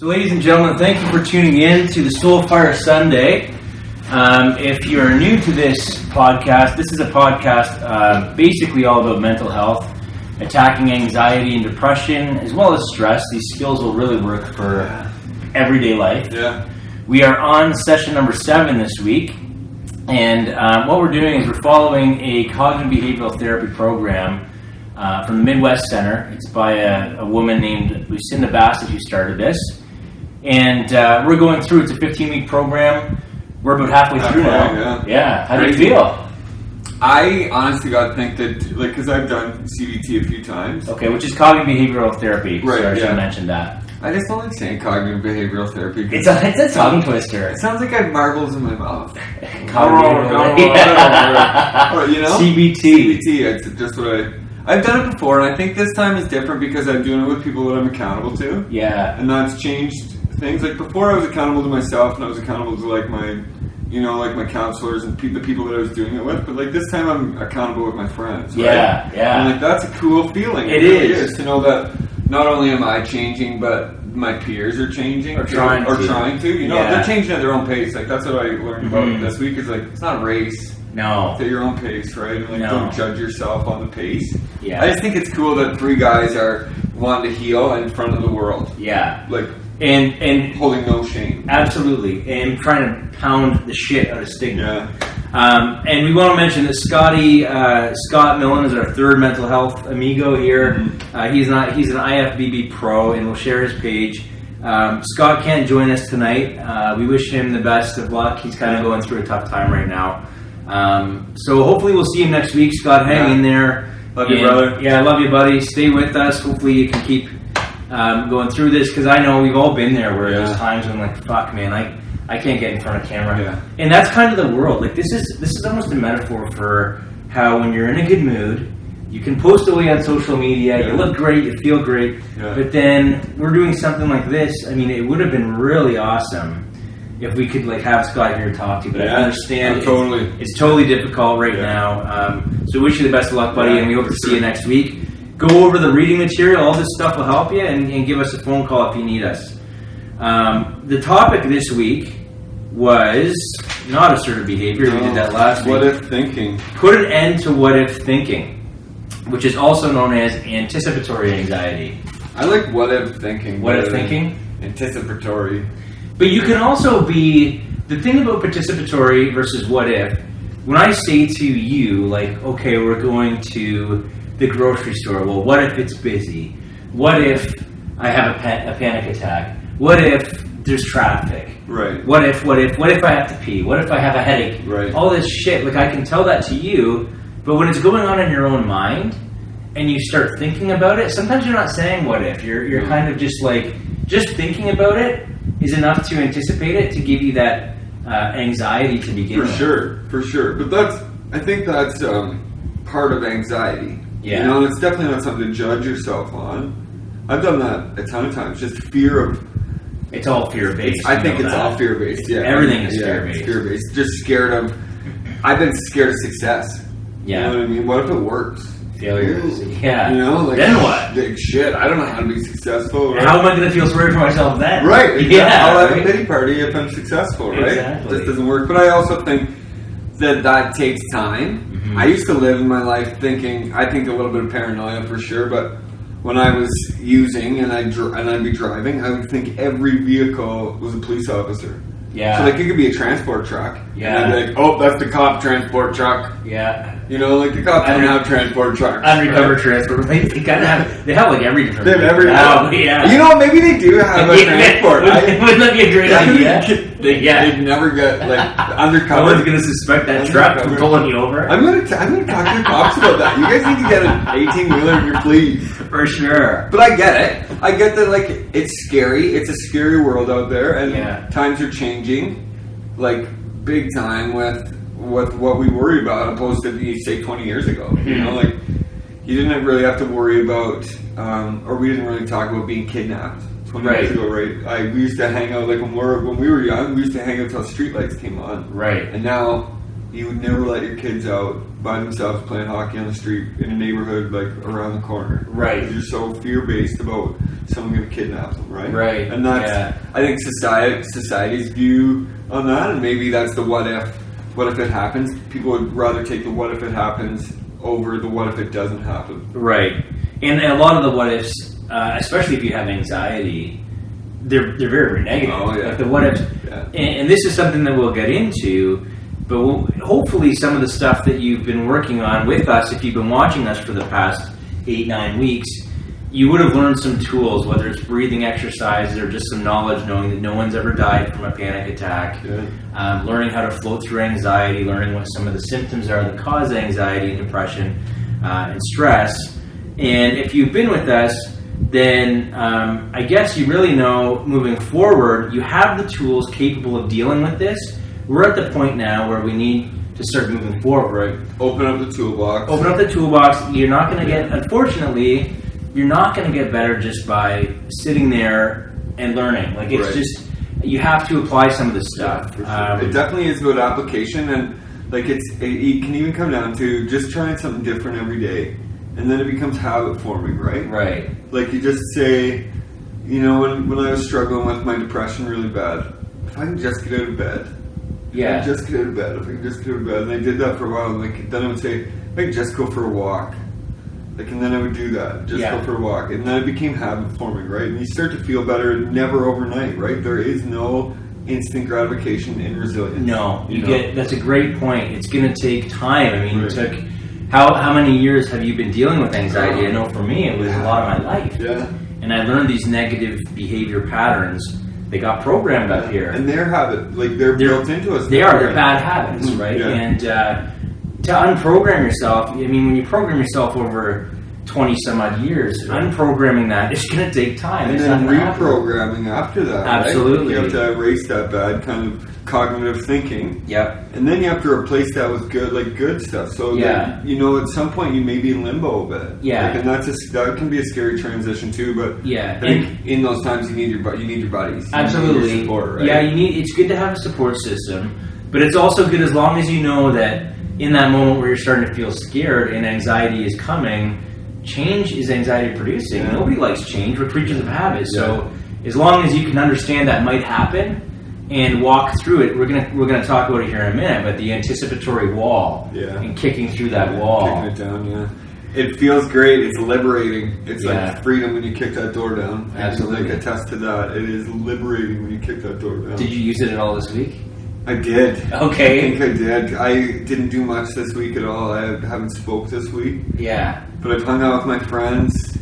So ladies and gentlemen, thank you for tuning in to the Soulfire Sunday. If you're new to this podcast, this is a podcast basically all about mental health, attacking anxiety and depression, as well as stress. These skills will really work for everyday life. Yeah. We are on session number 7 this week, and what we're doing is we're following a cognitive behavioral therapy program from the Midwest Center. It's by a woman named Lucinda Bassett who started this. And we're going through, it's a 15-week program. We're about halfway through now. Yeah. How do you feel? I honestly got to think that, because I've done CBT a few times. Okay, which is cognitive behavioral therapy. Right, Sorry, I should have mentioned that. I just don't like saying cognitive behavioral therapy. It's a tongue twister. It sounds like I have marbles in my mouth. CBT. It's just what I've done it before, and I think this time is different because I'm doing it with people that I'm accountable to. Yeah. And that's changed things. Like before I was accountable to myself, and I was accountable to my counselors and the people that I was doing it with. But this time I'm accountable with my friends. Right? Yeah. And that's a cool feeling. It really is to know that not only am I changing, but my peers are changing or trying to. They're changing at their own pace. That's what I learned about this week. Is it's not a race. No. It's at your own pace, right? And don't judge yourself on the pace. Yeah. I just think it's cool that 3 guys are wanting to heal in front of the world. Yeah. And holding no shame. Absolutely. And trying to pound the shit out of stigma. Yeah. And we want to mention that Scott Milne is our 3rd mental health amigo here. Mm-hmm. He's an IFBB pro, and we'll share his page. Scott can't join us tonight. We wish him the best of luck. He's kind of going through a tough time right now. So hopefully we'll see him next week. Scott, hang in there. Love you, brother. Yeah, I love you, buddy. Stay with us. Hopefully you can keep going through this, because I know we've all been there where there's times when fuck, man, I can't get in front of camera. Yeah. And that's kind of the world. This is almost a metaphor for how when you're in a good mood, you can post away on social media, you look great, you feel great, but then we're doing something like this. I mean, it would have been really awesome if we could have Scott here to talk to you, but I understand it's totally difficult right now. So wish you the best of luck, buddy, and we hope to see you next week. Go over the reading material. All this stuff will help you, and give us a phone call if you need us. The topic this week was not assertive behavior. We did that last week. What if thinking? Put an end to what if thinking, which is also known as anticipatory anxiety. I like what if thinking. What if thinking? Anticipatory. But you can also be, the thing about participatory versus what if, when I say to you, okay, we're going to the grocery store, well, what if it's busy? What if I have a panic attack? What if there's traffic? Right. What if I have to pee? What if I have a headache? Right. All this shit, I can tell that to you, but when it's going on in your own mind, and you start thinking about it, sometimes you're not saying what if, you're kind of just thinking about it is enough to anticipate it, to give you that anxiety to begin with. For sure. But I think that's part of anxiety. Yeah. And it's definitely not something to judge yourself on. I've done that a ton of times. Just fear of... It's all fear-based. I think it's all fear-based, yeah. Everything is fear-based. It's fear-based. Just scared of... I've been scared of success. Yeah. You know what I mean? What if it works? Failures. Yeah. Then what? Shit, I don't know how to be successful, right? How am I going to feel sorry for myself then? Right. Exactly. Yeah. I'll have a pity party if I'm successful, right? Exactly. This doesn't work. But I also think that takes time. Mm-hmm. I used to live in my life thinking, I think a little bit of paranoia for sure, but when I was using and I'd be driving, I would think every vehicle was a police officer. Yeah. So it could be a transport truck. Yeah. And I'd be oh, that's the cop transport truck. Yeah. The cops don't have transport trucks. Undercover transport. They kind of have. They have every different. They have every. Yeah. Maybe they do have a transport. Wouldn't that be a great idea? They'd never get undercover. No one's gonna suspect that truck from pulling you over. I'm gonna talk to the cops about that. You guys need to get an 18-wheeler in your fleet. For sure. But I get it. I get that. It's scary. It's a scary world out there, and times are changing, big time with what we worry about, opposed to say 20 years ago. Mm-hmm. You didn't really have to worry about, or we didn't really talk about being kidnapped 20 years ago, right? We used to hang out when we were young. We used to hang out till streetlights came on, right? And now you would never let your kids out by themselves playing hockey on the street in a neighborhood like around the corner. Right. You're so fear-based about someone going to kidnap them, right? Right. And that's, I think, society's view on that, and maybe that's the what if. What if it happens? People would rather take the what if it happens over the what if it doesn't happen. Right. And a lot of the what ifs, especially if you have anxiety, they're very, very negative. Oh, yeah. Like the what ifs. Yeah. And this is something that we'll get into, but hopefully some of the stuff that you've been working on with us, if you've been watching us for the past 8-9 weeks, you would have learned some tools, whether it's breathing exercises or just some knowledge knowing that no one's ever died from a panic attack, learning how to float through anxiety, learning what some of the symptoms are that cause anxiety and depression and stress. And if you've been with us, then I guess you really know moving forward, you have the tools capable of dealing with this. We're at the point now where we need to start moving forward. Right? Open up the toolbox. Open up the toolbox. You're not going to get, unfortunately, you're not going to get better just by sitting there and learning. Like it's just, you have to apply some of this stuff. Yeah, it definitely is about application, and like it can even come down to just trying something different every day, and then it becomes habit forming, right? Right. Like you just say, you know, when I was struggling with my depression really bad, if I can just get out of bed. Yeah. If I can just get out of bed. If I can just get out of bed. And I did that for a while. And like, then I would say, if I can just go for a walk. Like, and then I would do that. Just go for a walk. And then it became habit forming, right? And you start to feel better never overnight, right? There is no instant gratification in resilience. No. That's a great point. It's going to take time. I mean, it took, how many years have you been dealing with anxiety? I know for me, it was a lot of my life. Yeah. And I learned these negative behavior patterns. They got programmed up here. And they're they're built into us. They're bad habits, right? Yeah. And to unprogram yourself, I mean, when you program yourself over 20 some odd years, unprogramming that is going to take time. And then reprogramming after that. Absolutely. Right? You have to erase that bad kind of cognitive thinking. Yep. And then you have to replace that with good stuff. So that, you know, at some point you may be in limbo a bit. Yeah. Like, and that can be a scary transition too. But I think in those times you need your buddies. Absolutely. You need your support, right? Yeah, it's good to have a support system, but it's also good as long as you know that in that moment where you're starting to feel scared and anxiety is coming, change is anxiety producing. Yeah. Nobody likes change. We're creatures of habit. So as long as you can understand that might happen and walk through it, we're gonna talk about it here in a minute, but the anticipatory wall and kicking through that wall. Kicking it down, It feels great. It's liberating. It's like freedom when you kick that door down. Absolutely. I can attest to that. It is liberating when you kick that door down. Did you use it at all this week? I did. Okay. I think I did. I didn't do much this week at all. I haven't spoke this week. Yeah. But I've hung out with my friends,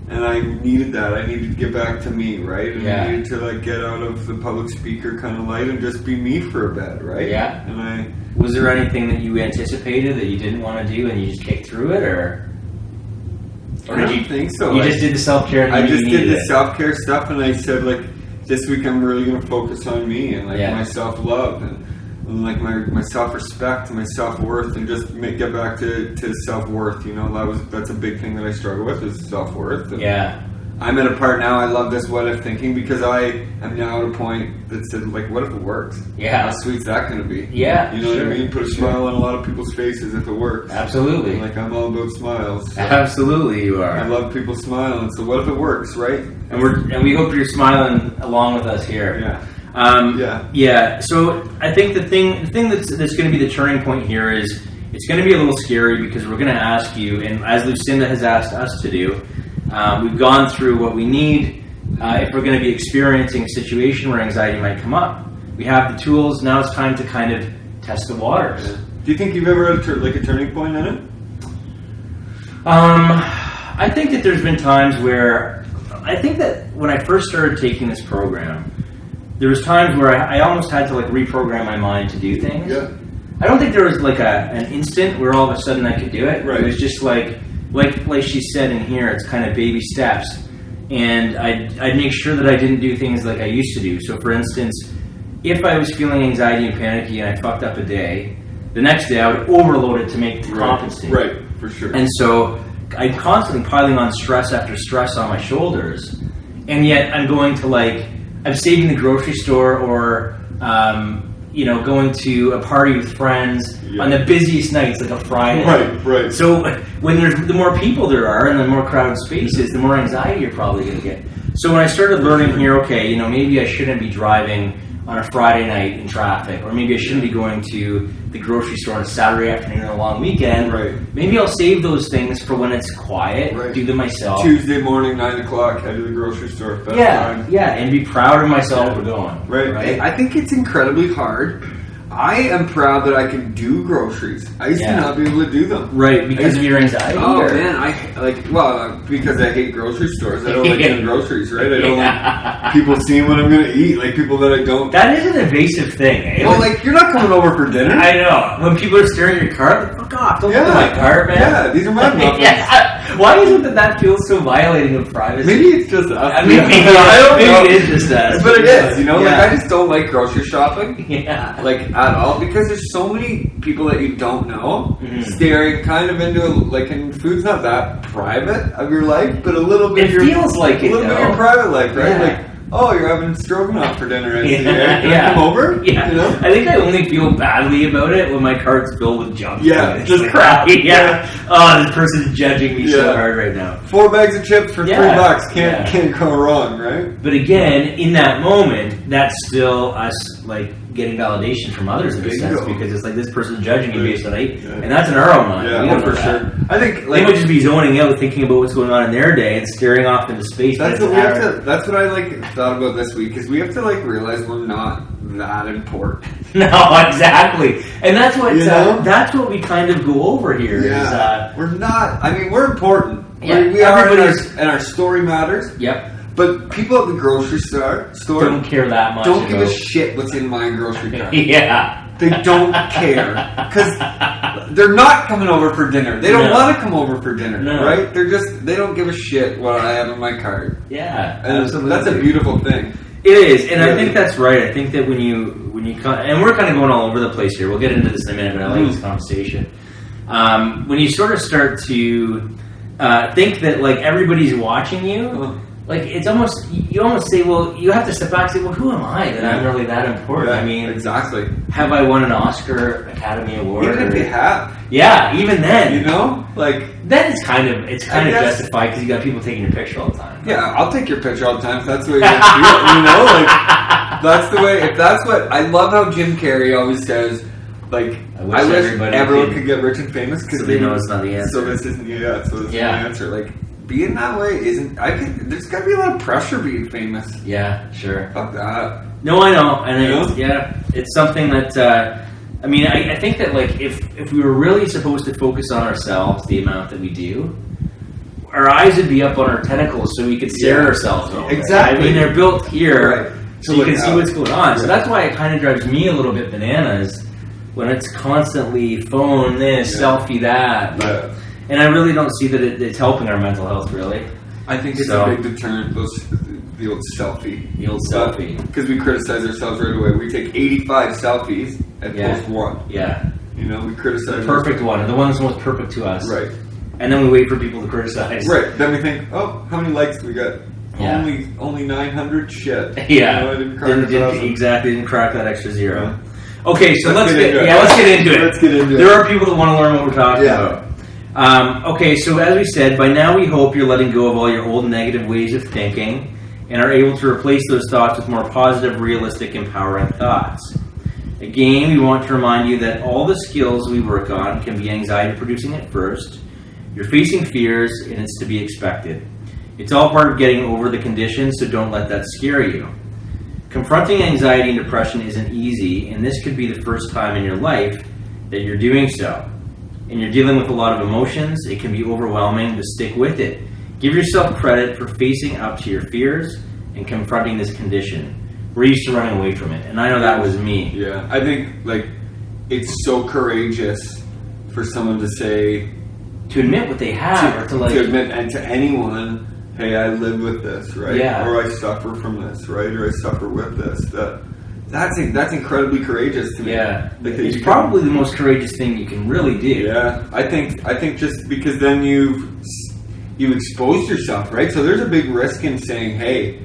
and I needed that. I needed to get back to me, right? And I needed to like get out of the public speaker kind of light and just be me for a bit, right? Yeah. And was there anything that you anticipated that you didn't want to do and you just kicked through it, or I don't think so. You just did the self-care. I just did the self-care stuff, and I said like, this week I'm really going to focus on me and like my self-love and like my self-respect and my self-worth, and just get back to self-worth. You know, that's a big thing that I struggle with, is self-worth. And I'm at a part now, I love this what if thinking, because I am now at a point that said, like, what if it works? Yeah. How sweet's that going to be? Yeah. You know what I mean? Put a smile on a lot of people's faces if it works. Absolutely. And, like, I'm all about smiles. So absolutely, you are. I love people smiling, so what if it works, right? And we hope you're smiling along with us here. Yeah. So I think the thing that's going to be the turning point here is it's going to be a little scary, because we're going to ask you, and as Lucinda has asked us to do, we've gone through what we need if we're going to be experiencing a situation where anxiety might come up. We have the tools. Now it's time to kind of test the waters. Yeah. Do you think you've ever had a turning point in it? I think that there's been times where I think that when I first started taking this program, there was times where I almost had to like reprogram my mind to do things. Yeah. I don't think there was like an instant where all of a sudden I could do it. Right. It was just like she said in here, it's kind of baby steps. And I'd make sure that I didn't do things like I used to do. So for instance, if I was feeling anxiety and panicky and I fucked up a day, the next day I would overload it to make the compensate. Right, for sure. And so I'm constantly piling on stress after stress on my shoulders. And yet I'm going to I'm saving the grocery store, or going to a party with friends on the busiest nights, like a Friday. Right. So when the more people there are and the more crowded spaces, the more anxiety you're probably going to get. So when I started learning here, okay, maybe I shouldn't be driving on a Friday night in traffic, or maybe I shouldn't be going to the grocery store on a Saturday afternoon or a long weekend. Right. Maybe I'll save those things for when it's quiet, do them myself. Tuesday morning, 9 o'clock, head to the grocery store. Time. And be proud of myself for going. Right. I think it's incredibly hard. I am proud that I can do groceries. I used to not be able to do them. Right, because of your anxiety? Oh, man, because I hate grocery stores. I don't like getting groceries, right? I don't like people seeing what I'm going to eat, like people that I don't... That is an invasive thing, eh? Well, you're not coming over for dinner. I know. When people are staring at your cart, fuck off. Don't look at my cart, man. Yeah, these are my muffins. Why is it that feels so violating of privacy? Maybe it's just us. Maybe it is just us. But it is, I just don't like grocery shopping. Yeah. At all, because there's so many people that you don't know staring kind of into and food's not that private of your life, but a little bit. It feels like it, a little bit of your private life, right? Yeah. You're having stroganoff for dinner. Can I come over? Yeah. I think I only feel badly about it when my cart's filled with junk. Yeah, just crap. Oh, this person's judging me so hard right now. 4 bags of chips for $3. Can't go wrong, right? But again, in that moment, that's still us getting validation from others in a sense, because it's this person's judging me based on it, and that's in our own mind. Yeah, for sure. I think they might just be zoning out, thinking about what's going on in their day and staring off into space. That's what that's what I thought about this week, is we have to realize we're not that important. No, exactly, and that's what that's what we kind of go over here. Yeah, we're not. I mean, we're important. Yeah, we are, and our story matters. Yep. But people at the grocery store don't care that much. Don't give a shit what's in my grocery cart. Yeah. They don't care. Because they're not coming over for dinner. They don't want to come over for dinner, right? They don't give a shit what I have in my cart. Yeah. And absolutely. That's a beautiful thing. It is, and I think that's right. I think that when you and we're kind of going all over the place here. We'll get into this in a minute, but I like this conversation. When you sort of start to think that everybody's watching you, it's almost, you almost say, well, you have to step back and say, well, who am I that I'm really that important? Yeah, I mean, exactly. Have I won an Oscar, Academy Award? Even if you have. Yeah, even then. Then it's kind of justified because you got people taking your picture all the time. Yeah, I'll take your picture all the time if that's the way you feel, that's the way, if that's what, I love how Jim Carrey always says, I wish everyone could get rich and famous because they know it's not the answer. So this isn't the answer. Being that way isn't. There's got to be a lot of pressure being famous. Yeah, sure. Fuck that. No, I know, and it's something that. I think that if we were really supposed to focus on ourselves, the amount that we do, our eyes would be up on our tentacles so we could stare at ourselves. Exactly. They're built here so you can see what's going on. Yeah. So that's why it kind of drives me a little bit bananas when it's constantly phone this, selfie that. Yeah. And I really don't see that it's helping our mental health, really. I think it's a big deterrent, the old selfie. The old selfie. Because we criticize ourselves right away. We take 85 selfies and post one. Yeah. We criticize the perfect one, the one that's most perfect to us. Right. And then we wait for people to criticize. Right. Then we think, how many likes we got? Yeah. Only 900? Shit. Yeah. Didn't crack that extra zero. Yeah. Okay, so let's get into it. There are people that want to learn what we're talking about. Okay, so as we said, by now we hope you're letting go of all your old negative ways of thinking and are able to replace those thoughts with more positive, realistic, empowering thoughts. Again, we want to remind you that all the skills we work on can be anxiety-producing at first. You're facing fears, and it's to be expected. It's all part of getting over the condition, so don't let that scare you. Confronting anxiety and depression isn't easy, and this could be the first time in your life that you're doing so. And you're dealing with a lot of emotions, it can be overwhelming, but stick with it. Give yourself credit for facing up to your fears and confronting this condition. We're used to running away from it, and I know that was me. Yeah, I think it's so courageous for someone to say, to admit what they have, to admit, and to anyone, hey, I live with this, right? Yeah. Or I suffer from this, right? Or I suffer with this. That's incredibly courageous to me. Yeah, it's probably the most courageous thing you can really do. Yeah, I think just because then you've exposed yourself, right? So there's a big risk in saying, hey,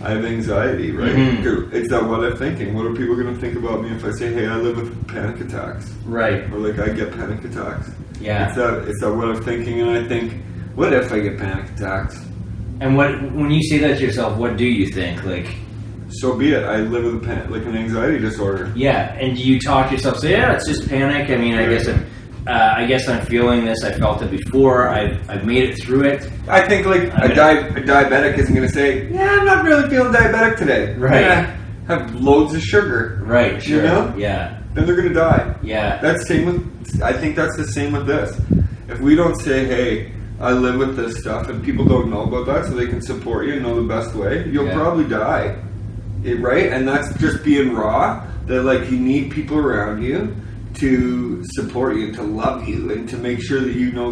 I have anxiety, right? Mm-hmm. It's that what if thinking. What are people going to think about me if I say, hey, I live with panic attacks? Right. Or like, I get panic attacks. Yeah. It's that what if thinking, and I think, what if I get panic attacks? And when you say that to yourself, what do you think? Like, so be it. I live with an anxiety disorder. Yeah. And do you talk to yourself, say, yeah, it's just panic. I mean, I guess I'm feeling this. I felt it before. I've made it through it. I think like a diabetic isn't going to say, yeah, I'm not really feeling diabetic today. Right. Yeah, have loads of sugar. Right. Sure. You know? Yeah. Then they're going to die. Yeah. I think that's the same with this. If we don't say, hey, I live with this stuff, and people don't know about that so they can support you and know the best way, you'll probably die. Right? And that's just being raw. That like you need people around you to support you, to love you, and to make sure that you know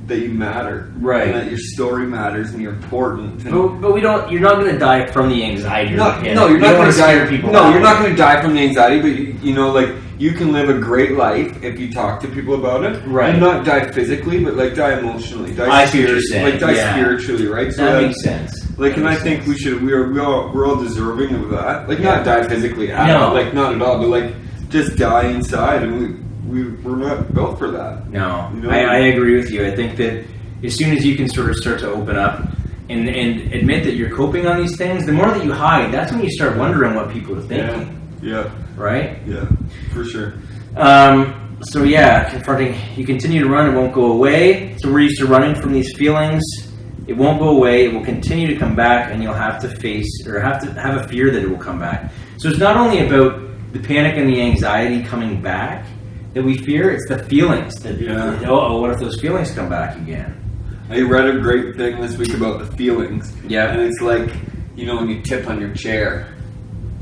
that you matter, right? And that your story matters and you're important. And but we don't. You're not going to die from the anxiety. No, you're not going to die. People. No, you're not going to die from the anxiety. But you know, like you can live a great life if you talk to people about it, right? And not die physically, but like die emotionally, die spiritually, right? So that makes sense. Like, and I think we're all deserving of that. Like, not die physically, not at all, but like. Just die inside, and we're not built for that. No, you know? I agree with you. I think that as soon as you can sort of start to open up and admit that you're coping on these things, the more that you hide, that's when you start wondering what people are thinking. Yeah. Right? Yeah, for sure. So confronting, you continue to run, it won't go away. So we're used to running from these feelings. It won't go away. It will continue to come back, and you'll have to face or have to have a fear that it will come back. So it's not only about the panic and the anxiety coming back that we fear, it's the feelings that what if those feelings come back again? I read a great thing this week about the feelings. Yeah. And it's like, when you tip on your chair.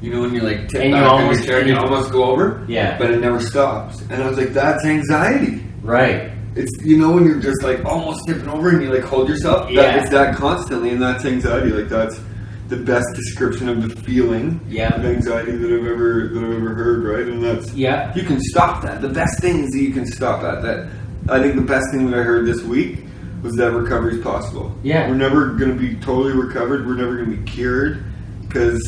When you like tip and back on your chair and you almost go over? Yeah. But it never stops. And I was like, that's anxiety. Right. It's, when you're just like almost tipping over and you like hold yourself. Yeah. It's that constantly, and that's anxiety. Like that's the best description of the feeling of anxiety that I've ever heard, right? And that's you can stop that. The best thing is that you can stop that. That I think the best thing that I heard this week was that recovery is possible. Yeah, we're never going to be totally recovered. We're never going to be cured because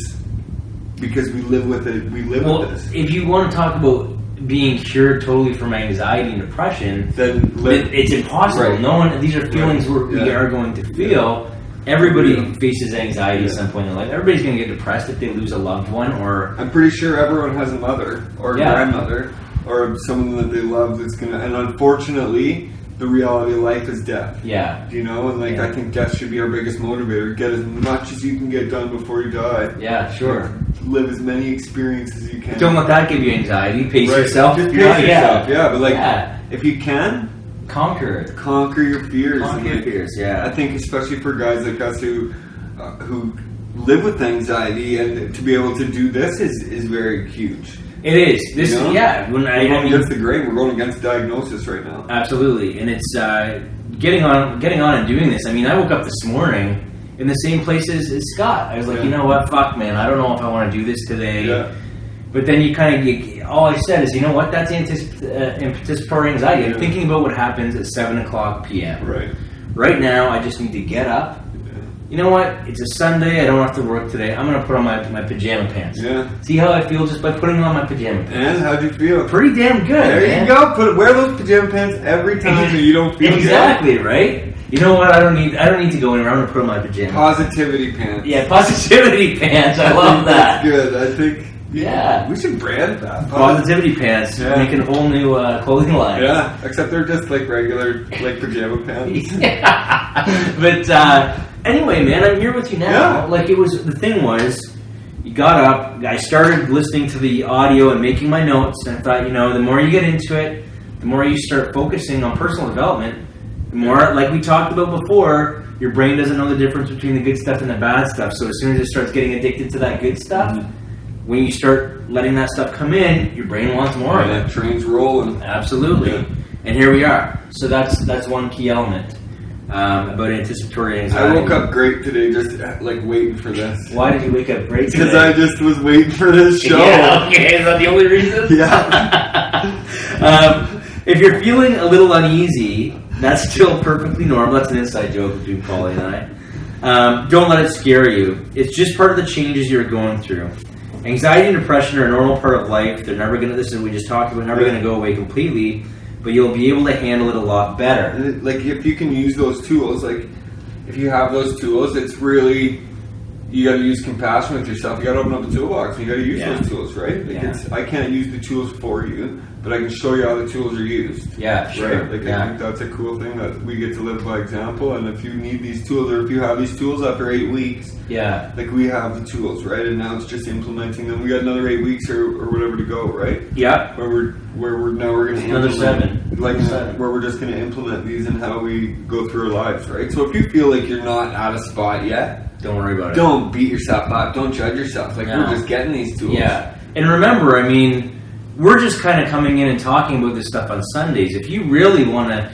we live with it. We live with this. If you want to talk about being cured totally from anxiety and depression, then it's impossible. Right. No one. These are feelings we are going to feel. Yeah. Everybody faces anxiety at some point in their life. Everybody's going to get depressed if they lose a loved one, or I'm pretty sure everyone has a mother or a grandmother or someone that they love that's going to. And unfortunately, the reality of life is death. Yeah, and I think death should be our biggest motivator. Get as much as you can get done before you die. Yeah, sure. Live as many experiences as you can. Don't let that give you anxiety. Pace yourself. Just pace yourself. Yeah, but if you can. Conquer your fears. Conquer your fears, yeah. I think especially for guys like us who live with anxiety, and to be able to do this is very huge. It is. This we're going against the grain. We're going against diagnosis right now. Absolutely. And it's getting on and doing this. I mean, I woke up this morning in the same place as Scott. I was like, you know what? Fuck, man. I don't know if I want to do this today. Yeah. But then all I said is, you know what? That's anticipatory anxiety. I'm thinking about what happens at 7 o'clock p.m. Right. Right now, I just need to get up. You know what? It's a Sunday. I don't have to work today. I'm going to put on my pajama pants. Yeah. See how I feel just by putting on my pajama pants. And how'd you feel? Pretty damn good. There you go. Wear those pajama pants every time so you don't feel exactly good. Right. You know what? I don't need to go anywhere. I'm going to put on my pajamas. Positivity pants. Yeah, positivity pants. I love that. That's good. I think. Yeah, we should brand that. Positivity pants, making a whole new clothing line. Yeah, except they're just like regular, like pajama pants. But anyway, man, I'm here with you now. Yeah. Like the thing was, you got up. I started listening to the audio and making my notes, and I thought, the more you get into it, the more you start focusing on personal development, the more, like we talked about before, your brain doesn't know the difference between the good stuff and the bad stuff. So as soon as it starts getting addicted to that good stuff. When you start letting that stuff come in, your brain wants more of it. That train's rolling. Absolutely. Yeah. And here we are. So that's one key element about anticipatory anxiety. I woke up great today, just like waiting for this. Why did you wake up great today? Because I just was waiting for this show. Yeah, okay. Is that the only reason? Yeah. If you're feeling a little uneasy, that's still perfectly normal. That's an inside joke between Paulie and I. Don't let it scare you. It's just part of the changes you're going through. Anxiety and depression are a normal part of life. They're never going to, this is what we just talked about, never going to go away completely, but you'll be able to handle it a lot better. And like, if you can use those tools, like, if you have those tools, it's really, you got to use compassion with yourself. You got to open up the toolbox and you got to use those tools, right? Like I can't use the tools for you, but I can show you how the tools are used. Yeah, sure. Right? Like I think that's a cool thing that we get to live by example. And if you need these tools, or if you have these tools after 8 weeks, like we have the tools, right? And now it's just implementing them. We got another 8 weeks or whatever to go, right? Yeah. Where we're going to another 7. Like where we're just going to implement these and how we go through our lives, right? So if you feel like you're not at a spot yet, don't worry about it. Don't beat yourself up. Don't judge yourself. Like, we're just getting these tools. Yeah. And remember, I mean, we're just kind of coming in and talking about this stuff on Sundays. If you really want to,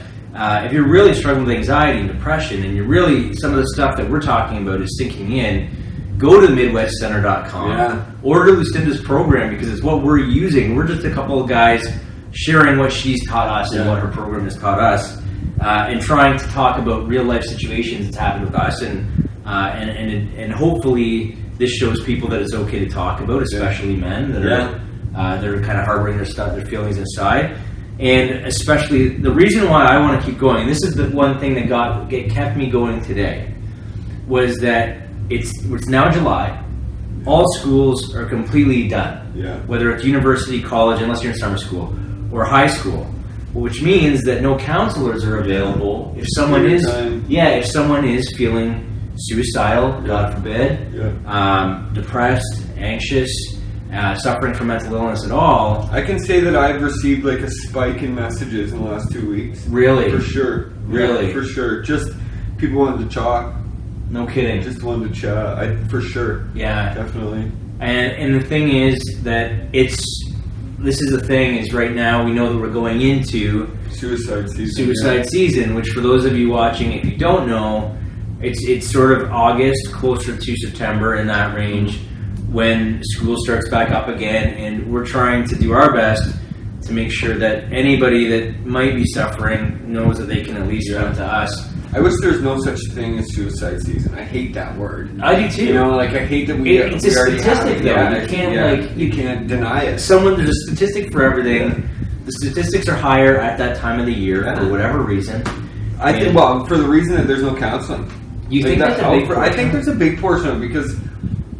if you're really struggling with anxiety and depression, and you're really, some of the stuff that we're talking about is sinking in, go to MidwestCenter.com. Order Lucinda's program, because it's what we're using. We're just a couple of guys sharing what she's taught us and what her program has taught us, and trying to talk about real life situations that's happened with us, and hopefully this shows people that it's okay to talk about, especially men that are kind of harboring their feelings inside. And especially the reason why I want to keep going, and this is the one thing that kept me going today, was that it's now July. All schools are completely done. Whether it's university, college, unless you're in summer school, or high school, which means that no counselors are available. If someone if someone is feeling suicidal, God forbid, depressed, anxious, suffering from mental illness at all. I can say that I've received like a spike in messages in the last 2 weeks. Really? For sure. Really? Yeah, for sure. Just people wanted to talk. No kidding. Just wanted to chat. For sure. Yeah. Definitely. And the thing is that this is the thing, is right now we know that we're going into suicide season. Season, which for those of you watching, if you don't know, it's sort of August, closer to September, in that range, when school starts back up again, and we're trying to do our best to make sure that anybody that might be suffering knows that they can at least come to us. I wish there's no such thing as suicide season. I hate that word. I do too. You know, like I hate that it's a statistic, though. You can't deny it. There's a statistic for everything. The statistics are higher at that time of the year for whatever reason. I think, for the reason that there's no counseling. You think that's a big portion? I think there's a big portion of it, because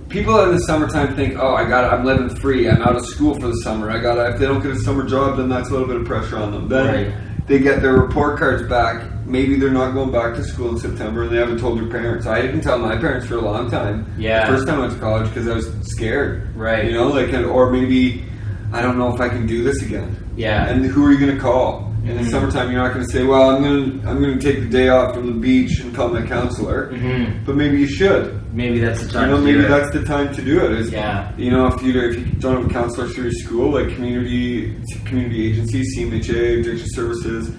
people in the summertime think, I'm living free. I'm out of school for the summer. If they don't get a summer job, then that's a little bit of pressure on them. Then they get their report cards back. Maybe they're not going back to school in September, and they haven't told their parents. I didn't tell my parents for a long time. Yeah. The first time I went to college, because I was scared. Right. You know, or maybe I don't know if I can do this again. Yeah. And who are you going to call? In the summertime, you're not going to say, "Well, I'm going to take the day off from the beach and call my counselor." But maybe you should. Maybe that's the time. That's the time to do it. You know, if you don't have a counselor through your school, like community agencies, CMHA, addiction services,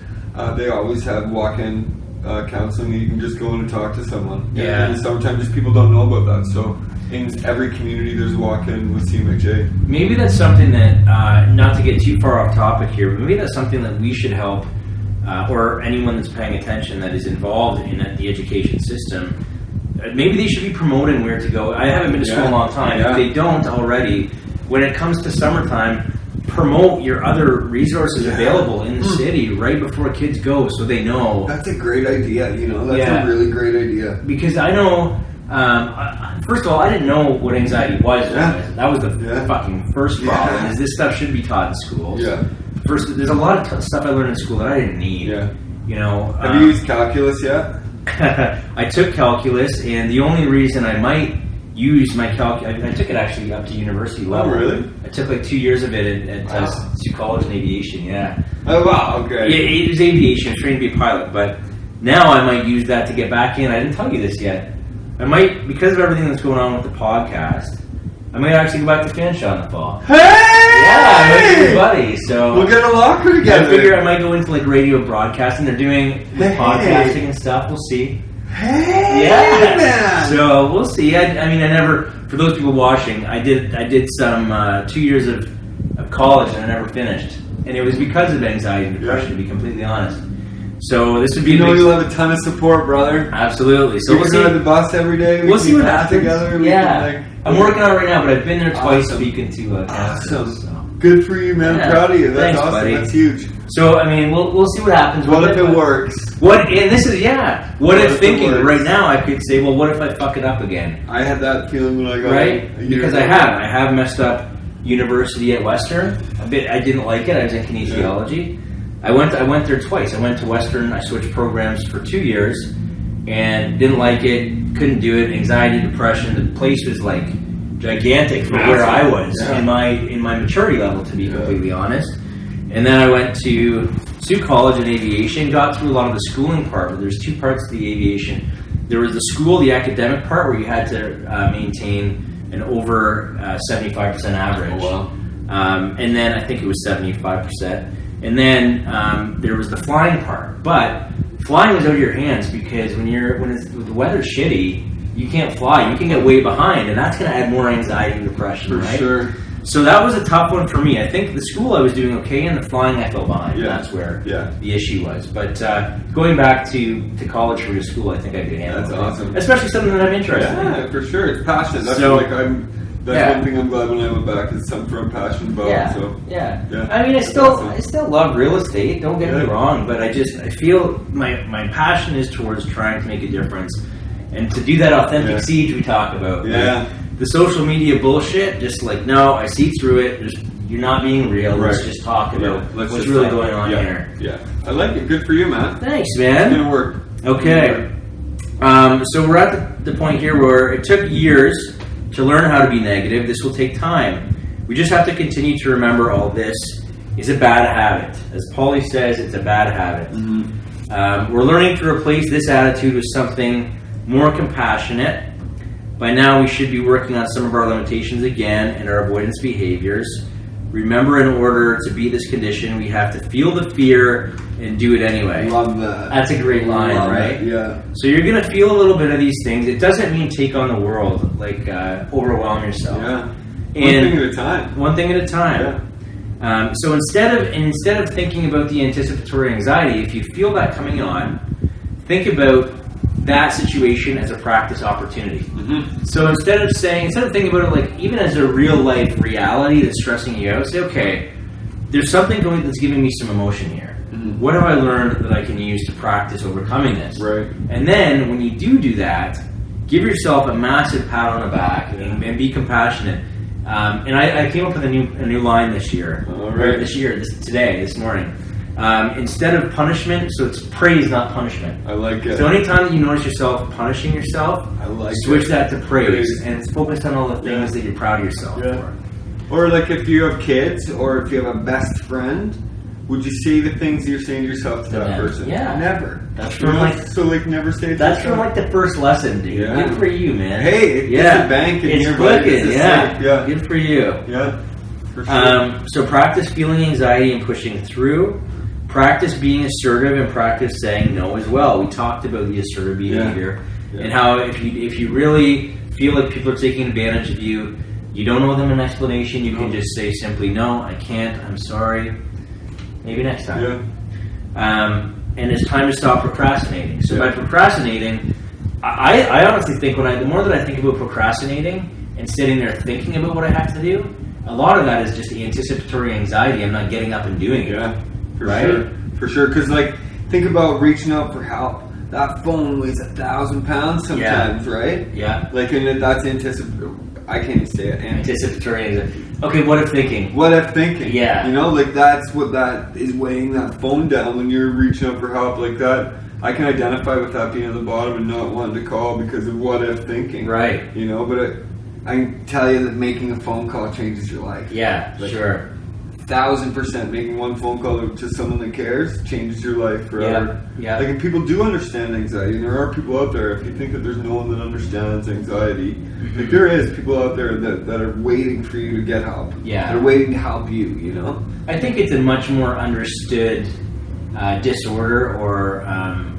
they always have walk-in counseling. You can just go in and talk to someone. Yeah. And in the summertime, just people don't know about that. So in every community, there's a walk-in with CMHA. Maybe that's something that, not to get too far off topic here, but maybe that's something that we should help, or anyone that's paying attention that is involved in the education system. Maybe they should be promoting where to go. I haven't been to school in a long time. If they don't already, when it comes to summertime, promote your other resources available in the city right before kids go, so they know. That's a great idea. You know, that's a really great idea. Because I know, first of all, I didn't know what anxiety was. That was the fucking first problem. Is this stuff should be taught in schools. First, there's a lot of stuff I learned in school that I didn't need. You know. Have you used calculus yet? I took calculus, and the only reason I might use my calculus, I took it actually up to university level. Oh, really? I took like 2 years of it at college in aviation, Oh, wow, okay. It was aviation, I was trained to be a pilot, but now I might use that to get back in. I didn't tell you this yet. I might, because of everything that's going on with the podcast, I might actually go back to Fanshawe in the fall. Hey! Yeah, I'm with your buddy, so... We'll get a locker together. I figure I might go into like radio broadcasting. They're doing podcasting and stuff. We'll see. Hey, man! So we'll see. I mean, I never. For those people watching, I did some 2 years of college, and I never finished, and it was because of anxiety and depression. To be completely honest, So this would be you'll have a ton of support, brother. Absolutely. So we'll ride the bus every day. We'll see what happens together. I'm working on it right now, but I've been there twice speaking to awesome. So. Good for you, man. I'm proud of you. That's thanks, awesome. Buddy. That's huge. So I mean, we'll see what happens. What if it works? What if thinking right now I could say, well, what if I fuck it up again? I had that feeling when I got because I have messed up university at Western. I didn't like it. I was in kinesiology. I went there twice. I went to Western. I switched programs for 2 years and didn't like it. Couldn't do it. Anxiety, depression. The place was like gigantic for where I was in my maturity level, to be completely honest. And then I went to Sioux College in aviation. Got through a lot of the schooling part, but there's 2 parts to the aviation. There was the school, the academic part, where you had to maintain an over 75% average. Oh, wow. And then I think it was 75%. And then there was the flying part. But flying was out of your hands because when the weather's shitty, you can't fly. You can get way behind, and that's going to add more anxiety and depression, For right? sure. So that was a tough one for me. I think the school I was doing okay, and the flying I fell behind. Yeah. That's where the issue was. But going back to college for your school, I think I could handle it. That's awesome. Especially something that I'm interested in. Yeah, for sure. It's passion. That's one thing I'm glad when I went back is something I'm passionate about. Yeah. So, I mean, I still love real estate. Don't get me wrong, but I feel my passion is towards trying to make a difference, and to do that authentic siege we talk about. Yeah. Like, the social media bullshit, just like, no, I see through it. You're not being real. Let's just talk about what's really going on here. Yeah. I like it. Good for you, man. Thanks, man. It's gonna work. Okay. So we're at the point here where it took years to learn how to be negative. This will take time. We just have to continue to remember all this is a bad habit. As Paulie says, it's a bad habit. Mm-hmm. We're learning to replace this attitude with something more compassionate. By now, we should be working on some of our limitations again and our avoidance behaviors. Remember, in order to beat this condition, we have to feel the fear and do it anyway. Love that. That's a great line, right? Yeah. So you're going to feel a little bit of these things. It doesn't mean take on the world, like overwhelm yourself. Yeah. And one thing at a time. One thing at a time. Yeah. So instead of thinking about the anticipatory anxiety, if you feel that coming on, think about that situation as a practice opportunity. Mm-hmm. So instead of thinking about it like even as a real life reality that's stressing you out, say, okay, there's something going that's giving me some emotion here. Mm-hmm. What have I learned that I can use to practice overcoming this? Right. And then when you do that, give yourself a massive pat on the back and be compassionate. And I came up with a new line this year. All right. This morning. Instead of punishment, so it's praise, not punishment. I like it. So anytime that you notice yourself punishing yourself, switch that to praise. And it's focused on all the things that you're proud of yourself for. Or like if you have kids or if you have a best friend, would you say the things you're saying to yourself to that person? Yeah. Never. That's from never say it to that's yourself? from like the first lesson, dude. Yeah. Good for you, man. Hey, it's a bank in it's your clicking, yeah. Good for you. Yeah. For sure. So practice feeling anxiety and pushing through. Practice being assertive and practice saying no as well. We talked about the assertive behavior and how if you really feel like people are taking advantage of you, you don't owe them an explanation. You can just say simply, no, I can't. I'm sorry. Maybe next time. Yeah. And it's time to stop procrastinating. So by procrastinating, I honestly think the more that I think about procrastinating and sitting there thinking about what I have to do, a lot of that is just anticipatory anxiety. I'm not getting up and doing it. Yeah. For sure. Because think about reaching out for help. That phone weighs 1,000 pounds sometimes, right? Yeah. And that's anticipatory. I can't even say it. Anticipatory anxiety. Okay, what if thinking? Yeah. That's what that is, weighing that phone down when you're reaching out for help like that. I can identify with that being at the bottom and not wanting to call because of what if thinking. Right. But I can tell you that making a phone call changes your life. Yeah, sure. 1,000% making one phone call to someone that cares changes your life forever. Yeah. And people do understand anxiety, and there are people out there. If you think that there's no one that understands anxiety, there is people out there that are waiting for you to get help. Yeah, they're waiting to help you. I think it's a much more understood disorder or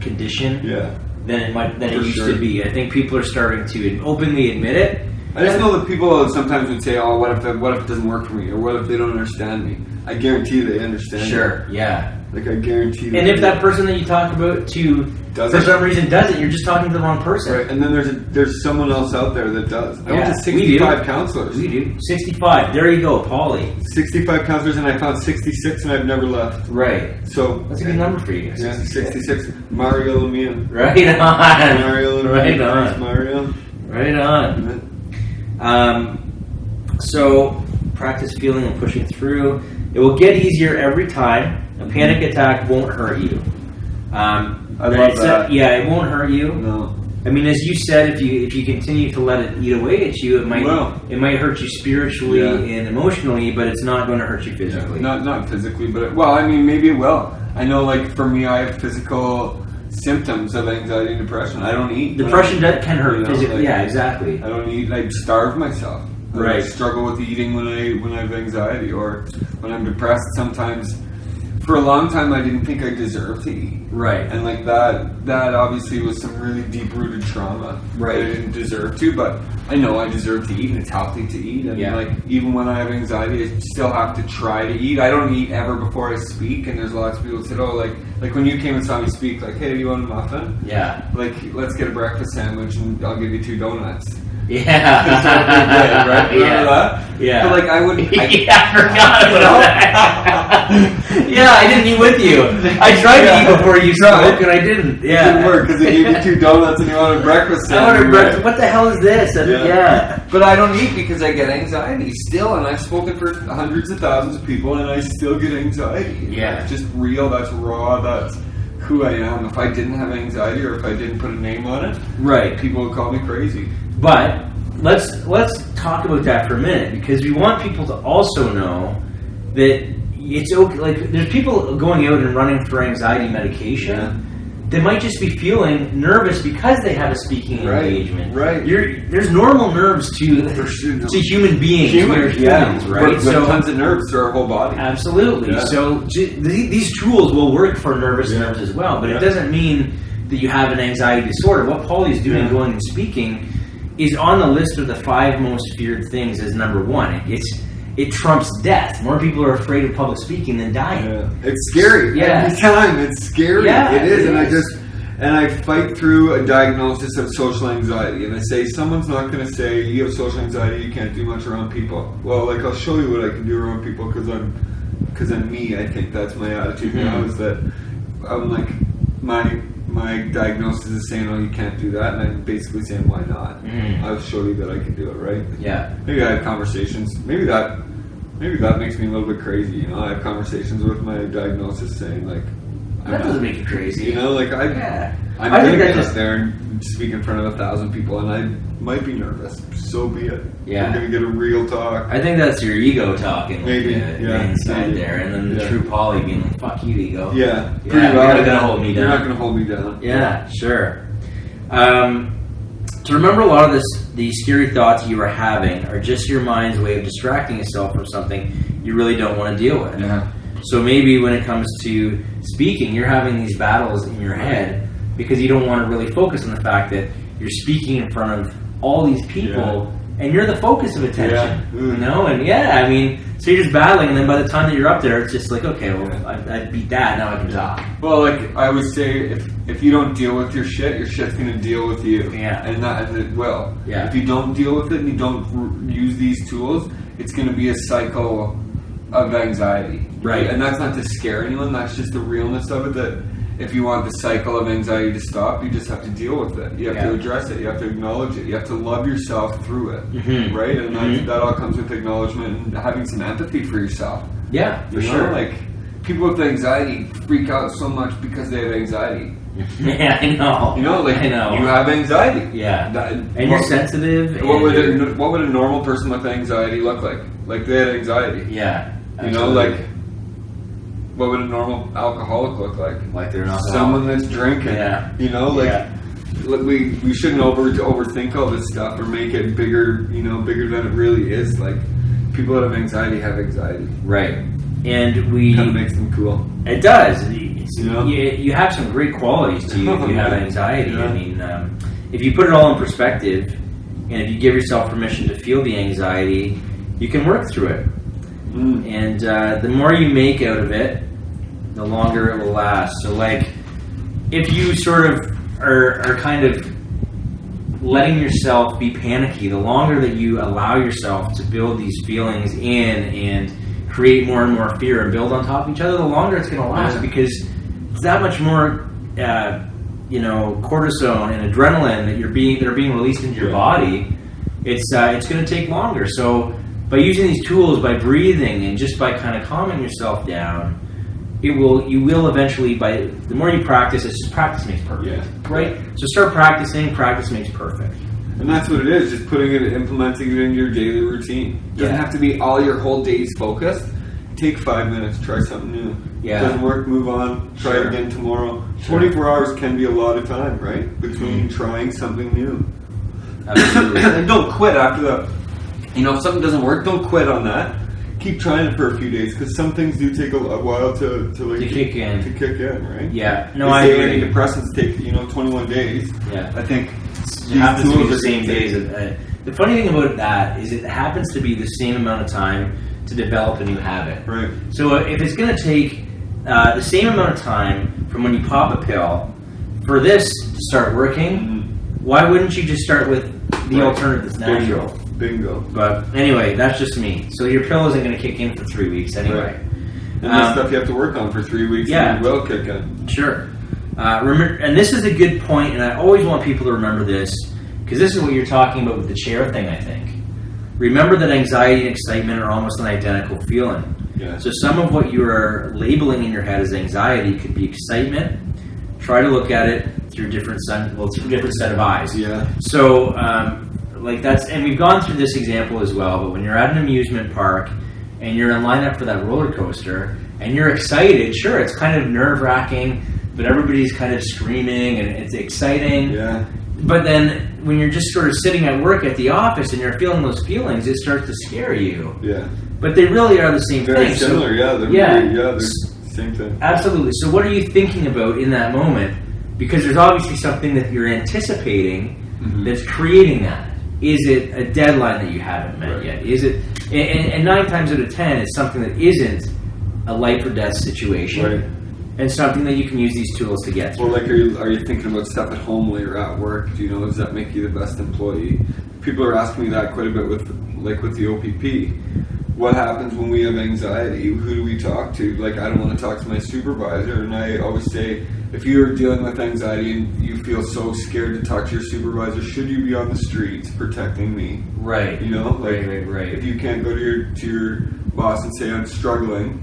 condition. Yeah. Than it used to be. I think people are starting to openly admit it. I just know that people sometimes would say, "Oh, what if it doesn't work for me, or what if they don't understand me?" I guarantee they understand. Sure, yeah. Like I guarantee. And if that person that you talk about for some reason doesn't, you're just talking to the wrong person. Right, and then there's someone else out there that does. I went to 65 counselors. We do. 65. There you go, Paulie. 65 counselors, and I found 66, and I've never left. Right. So that's a good number for you. Yeah, 66. Mario and Mia. Right on. Mario and right Mia. on. Mario. Right on. So practice feeling and pushing through. It will get easier every time. A panic attack won't hurt you. I love that. Yeah, it won't hurt you. No. I mean, as you said, if you continue to let it eat away at you, it might hurt you spiritually and emotionally, but it's not going to hurt you physically. Yeah, not physically, but maybe it will. I know, like for me, I have physical symptoms of anxiety and depression. I don't eat. Depression can hurt physically. Yeah, exactly. I don't eat. I starve myself. Right. I struggle with eating when I have anxiety or when I'm depressed. Sometimes, for a long time, I didn't think I deserved to eat. Right. And like that obviously was some really deep-rooted trauma. Right. That I didn't deserve to, but I know I deserve to eat, and it's healthy to eat. And like even when I have anxiety, I still have to try to eat. I don't eat ever before I speak. And there's lots of people that said, "Oh, like when you came and saw me speak, like, hey, do you want a muffin? Yeah. Like, let's get a breakfast sandwich, and I'll give you 2 donuts." Yeah. That's what they did, right? Remember that? Yeah. But like I wouldn't. I forgot about that. Yeah, I didn't eat with you. I tried to eat before you spoke, and I didn't. Yeah. It didn't work because they gave you 2 donuts and you wanted breakfast sandwich. I wanted breakfast. What the hell is this? Yeah. But I don't eat because I get anxiety still, and I've spoken for hundreds of thousands of people, and I still get anxiety. Yeah. It's just real. That's raw. That's who I am. If I didn't have anxiety, or if I didn't put a name on it, right, people would call me crazy. But let's talk about that for a minute, because we want people to also know that it's okay. Like, there's people going out and running for anxiety medication. Yeah. They might just be feeling nervous because they have a speaking engagement. Right. There's normal nerves to human beings. Humans, right? With tons of nerves to our whole body. Absolutely. Yeah. So these tools will work for nervous nerves as well, but it doesn't mean that you have an anxiety disorder. What Paulie's doing, going and speaking, is on the list of the 5 most feared things as number 1. It trumps death. More people are afraid of public speaking than dying. Yeah. It's scary. Yeah. Every time it's scary. Yeah, it is. And I fight through a diagnosis of social anxiety. And I say, someone's not going to say, you have social anxiety, you can't do much around people. Well, like, I'll show you what I can do around people because I'm me. I think that's my attitude now, is that I'm like, my diagnosis is saying, oh, you can't do that, and I'm basically saying, why not? I'll show you that I can do it, right? Yeah. Maybe I have conversations. Maybe that makes me a little bit crazy. You know, I have conversations with my diagnosis saying, like, that doesn't make you crazy. You know, like I'm going to get up there and speak in front of 1,000 people, and I might be nervous. So be it. Yeah. I'm going to get a real talk. I think that's your ego talking. Maybe. Inside there, and then the true Paulie being like, "Fuck you, ego." Yeah. You're not going to hold me down. You're not going to hold me down. Yeah, sure. To remember, a lot of these scary thoughts you are having are just your mind's way of distracting yourself from something you really don't want to deal with. Yeah. So maybe when it comes to speaking, you're having these battles in your head because you don't want to really focus on the fact that you're speaking in front of all these people and you're the focus of attention. You know? And I mean, so you're just battling, and then by the time that you're up there, it's just like, okay, well, I beat that, now I can talk. Well, like I would say, if you don't deal with your shit's going to deal with you. Yeah. And it will. Yeah. If you don't deal with it and you don't use these tools, it's going to be a cycle of anxiety. Right. And that's not to scare anyone, that's just the realness of it, that if you want the cycle of anxiety to stop, you just have to deal with it. You have to address it. You have to acknowledge it. You have to love yourself through it. Right? And that all comes with acknowledgement and having some empathy for yourself. Yeah, for sure. Like, people with anxiety freak out so much because they have anxiety. Yeah, I know. You know, like, I know. You have anxiety. Yeah. And you're sensitive. What would a normal person with anxiety look like? Like, they had anxiety. Yeah. You know, like, what would a normal alcoholic look like? Like they're not someone that's drinking. Yeah. You know, like we shouldn't overthink all this stuff or make it bigger than it really is. Like, people that have anxiety. Right. And kind of makes them cool. It does. You have some great qualities to you if you have anxiety. I mean, if you put it all in perspective, And if you give yourself permission to feel the anxiety, you can work through it. And the more you make out of it, the longer it will last. So like, if you sort of are kind of letting yourself be panicky, the longer that you allow yourself to build these feelings in and create more and more fear and build on top of each other, the longer it's going to last, because it's that much more, cortisone and adrenaline that are being released into your body. It's going to take longer. So by using these tools, by breathing and just by kind of calming yourself down, you will eventually, by the more you practice, it's just practice makes perfect, right? So start practicing, practice makes perfect. And that's what it is, just implementing it in your daily routine. It doesn't have to be all your whole day's focused. Take 5 minutes, try something new. Yeah. Doesn't work, move on, try it again tomorrow. 24 hours can be a lot of time, right? Between trying something new. Absolutely. And don't quit after that. If something doesn't work, don't quit on that. Keep trying it for a few days, because some things do take a while to kick in. To kick in, right? Yeah. No, I agree. Antidepressants take 21 days. Yeah. I think it happens to be the same days. The funny thing about that is it happens to be the same amount of time to develop a new habit. Right. So if it's going to take the same amount of time from when you pop a pill for this to start working, why wouldn't you just start with the alternative that's natural? Bingo. But anyway, that's just me. So your pill isn't going to kick in for 3 weeks anyway. Right. And that's stuff you have to work on for 3 weeks. Yeah. And it will kick in. Sure. Remember, and this is a good point, and I always want people to remember this, because this is what you're talking about with the chair thing, I think. Remember that anxiety and excitement are almost an identical feeling. Yeah. So some of what you're labeling in your head as anxiety could be excitement. Try to look at it through different set of eyes. Yeah. So, and we've gone through this example as well, but when you're at an amusement park and you're in line up for that roller coaster and you're excited, sure, it's kind of nerve-wracking, but everybody's kind of screaming and it's exciting. Yeah. But then when you're just sort of sitting at work at the office and you're feeling those feelings, it starts to scare you. Yeah. But they really are the same thing. Very similar, they're same thing. Absolutely. So what are you thinking about in that moment? Because there's obviously something that you're anticipating that's creating that. Is it a deadline that you haven't met yet? Is it, and 9 times out of 10, it's something that isn't a life or death situation. Right. And something that you can use these tools to get through. Well, are you thinking about stuff at home while you're at work? Does that make you the best employee? People are asking me that quite a bit with the OPP. What happens when we have anxiety? Who do we talk to? I don't want to talk to my supervisor, and I always say, if you're dealing with anxiety and you feel so scared to talk to your supervisor, should you be on the streets protecting me? Right. Right. If you can't go to your boss and say, I'm struggling,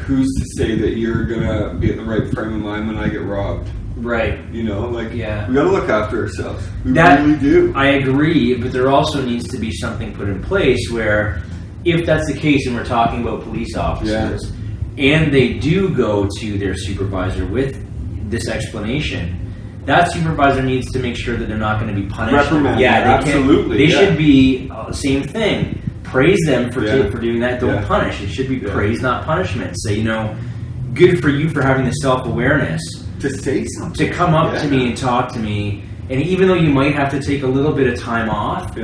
who's to say that you're gonna be in the right frame of mind when I get robbed? Right. We gotta look after ourselves. We really do. I agree, but there also needs to be something put in place where, if that's the case, and we're talking about police officers, and they do go to their supervisor with this explanation, that supervisor needs to make sure that they're not going to be punished. Reprimanded. Absolutely. They should be the same thing. Praise them for doing that. Don't punish. It should be praise, not punishment. Say, good for you for having the self-awareness to say something, to come up to me and talk to me. And even though you might have to take a little bit of time off,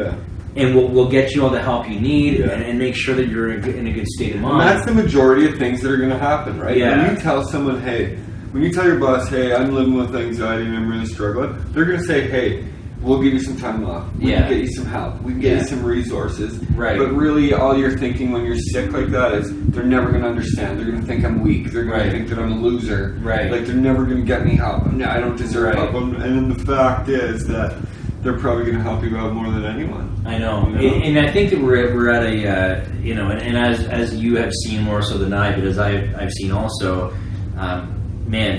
and we'll get you all the help you need and make sure that you're in a good state of mind. And that's the majority of things that are going to happen, right? Yeah. When you tell someone, when you tell your boss, hey, I'm living with anxiety and I'm really struggling, they're going to say, hey, we'll give you some time off. We can get you some help. We can get you some resources. Right. But really, all you're thinking when you're sick like that is they're never going to understand. They're going to think I'm weak. They're going to think that I'm a loser. Right. They're never going to get me help. I don't deserve help. And the fact is that they're probably going to help you out more than anyone. I know. And I think that we're at a, and as you have seen more so than I, but as I've seen also,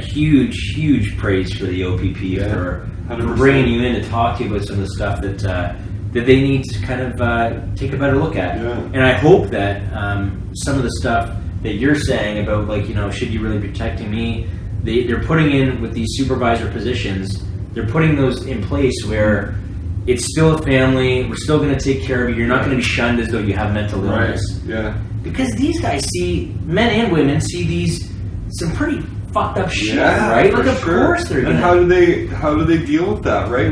huge praise for the OPP for bringing you in to talk to you about some of the stuff that they need to kind of take a better look at. Yeah. And I hope that some of the stuff that you're saying about, should you really be protecting me, they're putting in with these supervisor positions, they're putting those in place where it's still a family, we're still going to take care of you, you're not going to be shunned as though you have mental illness. Yeah. Because these guys men and women see some pretty fucked up shit, right? Of course they're going to. And how do they deal with that, right?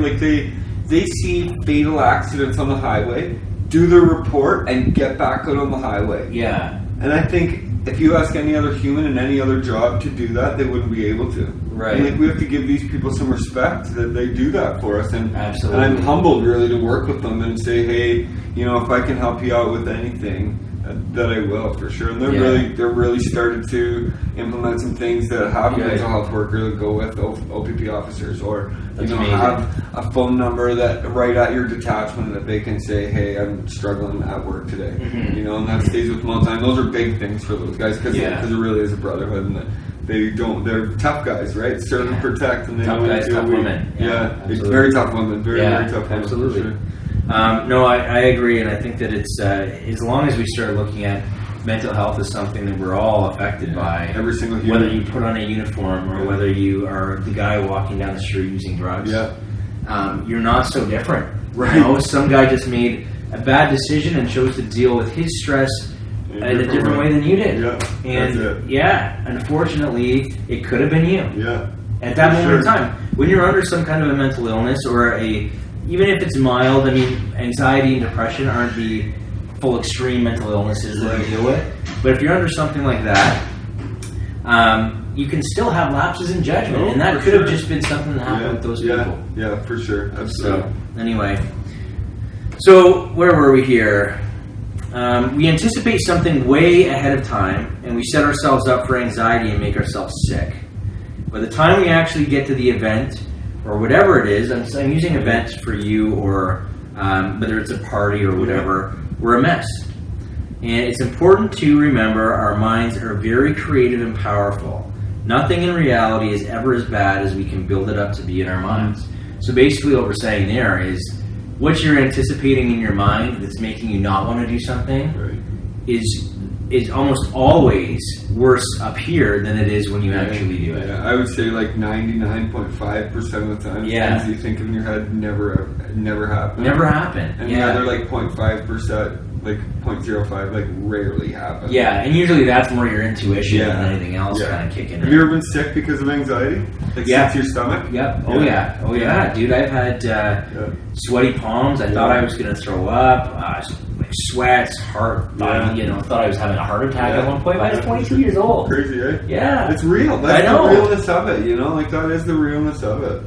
they see fatal accidents on the highway, do their report, and get back out on the highway. Yeah. And I think if you ask any other human in any other job to do that, they wouldn't be able to. Right. And like, we have to give these people some respect that they do that for us. And, Absolutely. and I'm humbled really to work with them and say, hey, you know, if I can help you out with anything, that I will for sure. And they're really started to implement some things that have mental health workers that go with OPP officers, or have a phone number that right at your detachment that they can say, hey, I'm struggling at work today. Mm-hmm. You know, and that stays with them all the time. Those are big things for those guys because it really is a brotherhood, and they're tough guys, right? Serve and protect, and they tough guys, tough women. It's very tough women, very tough women. Absolutely. For sure. No, I agree, and I think that it's as long as we start looking at mental health as something that we're all affected by, every single human, whether you put on a uniform or whether you are the guy walking down the street using drugs, you're not so different. Right. You know, some guy just made a bad decision and chose to deal with his stress in a different way than you did. Yeah, and unfortunately, it could have been you. Yeah. At that moment in time, when you're under some kind of a mental illness or even if it's mild, I mean, anxiety and depression aren't the full extreme mental illnesses that we deal with. But if you're under something like that, you can still have lapses in judgment, and that could have just been something that happened with those people. Yeah, for sure. Absolutely. So, anyway. So, where were we here? We anticipate something way ahead of time, and we set ourselves up for anxiety and make ourselves sick. By the time we actually get to the event, or whatever it is, I'm using event for you, or whether it's a party or whatever, we're a mess. And it's important to remember our minds are very creative and powerful. Nothing in reality is ever as bad as we can build it up to be in our minds. So basically what we're saying there is what you're anticipating in your mind that's making you not want to do something is almost always worse up here than it is when you actually do it. Yeah, I would say like 99.5% of the time, things you think in your head never happen. Never happen. And the other like 0.5%, like 0.05, like rarely happen. Yeah, and usually that's more your intuition than anything else kind of kicking in. Have you ever been sick because of anxiety? Like sick to your stomach? Yep. Oh yeah. Dude, I've had sweaty palms. I thought I was going to throw up. Like sweats, heart. Thought I was having a heart attack at one point. I was 22 years old. Crazy, eh? Yeah. It's real. That's the realness of it, you know? Like that is the realness of it.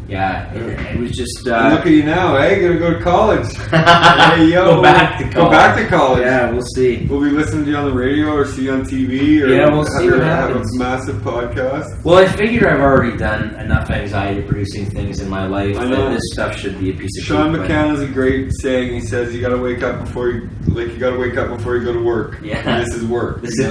Yeah, it was just... and look at you now, eh? Gonna go to college. Hey, yo. Go back to college. Go back to college. Yeah, we'll see. We'll be listening to you on the radio or see you on TV. Or we'll see what happens. Have a massive podcast. Well, I figure I've already done enough anxiety-producing things in my life that this stuff should be a piece of Shawn cake. McCann has a great saying. He says, you gotta wake up before you go to work. Yeah. And this is work. This is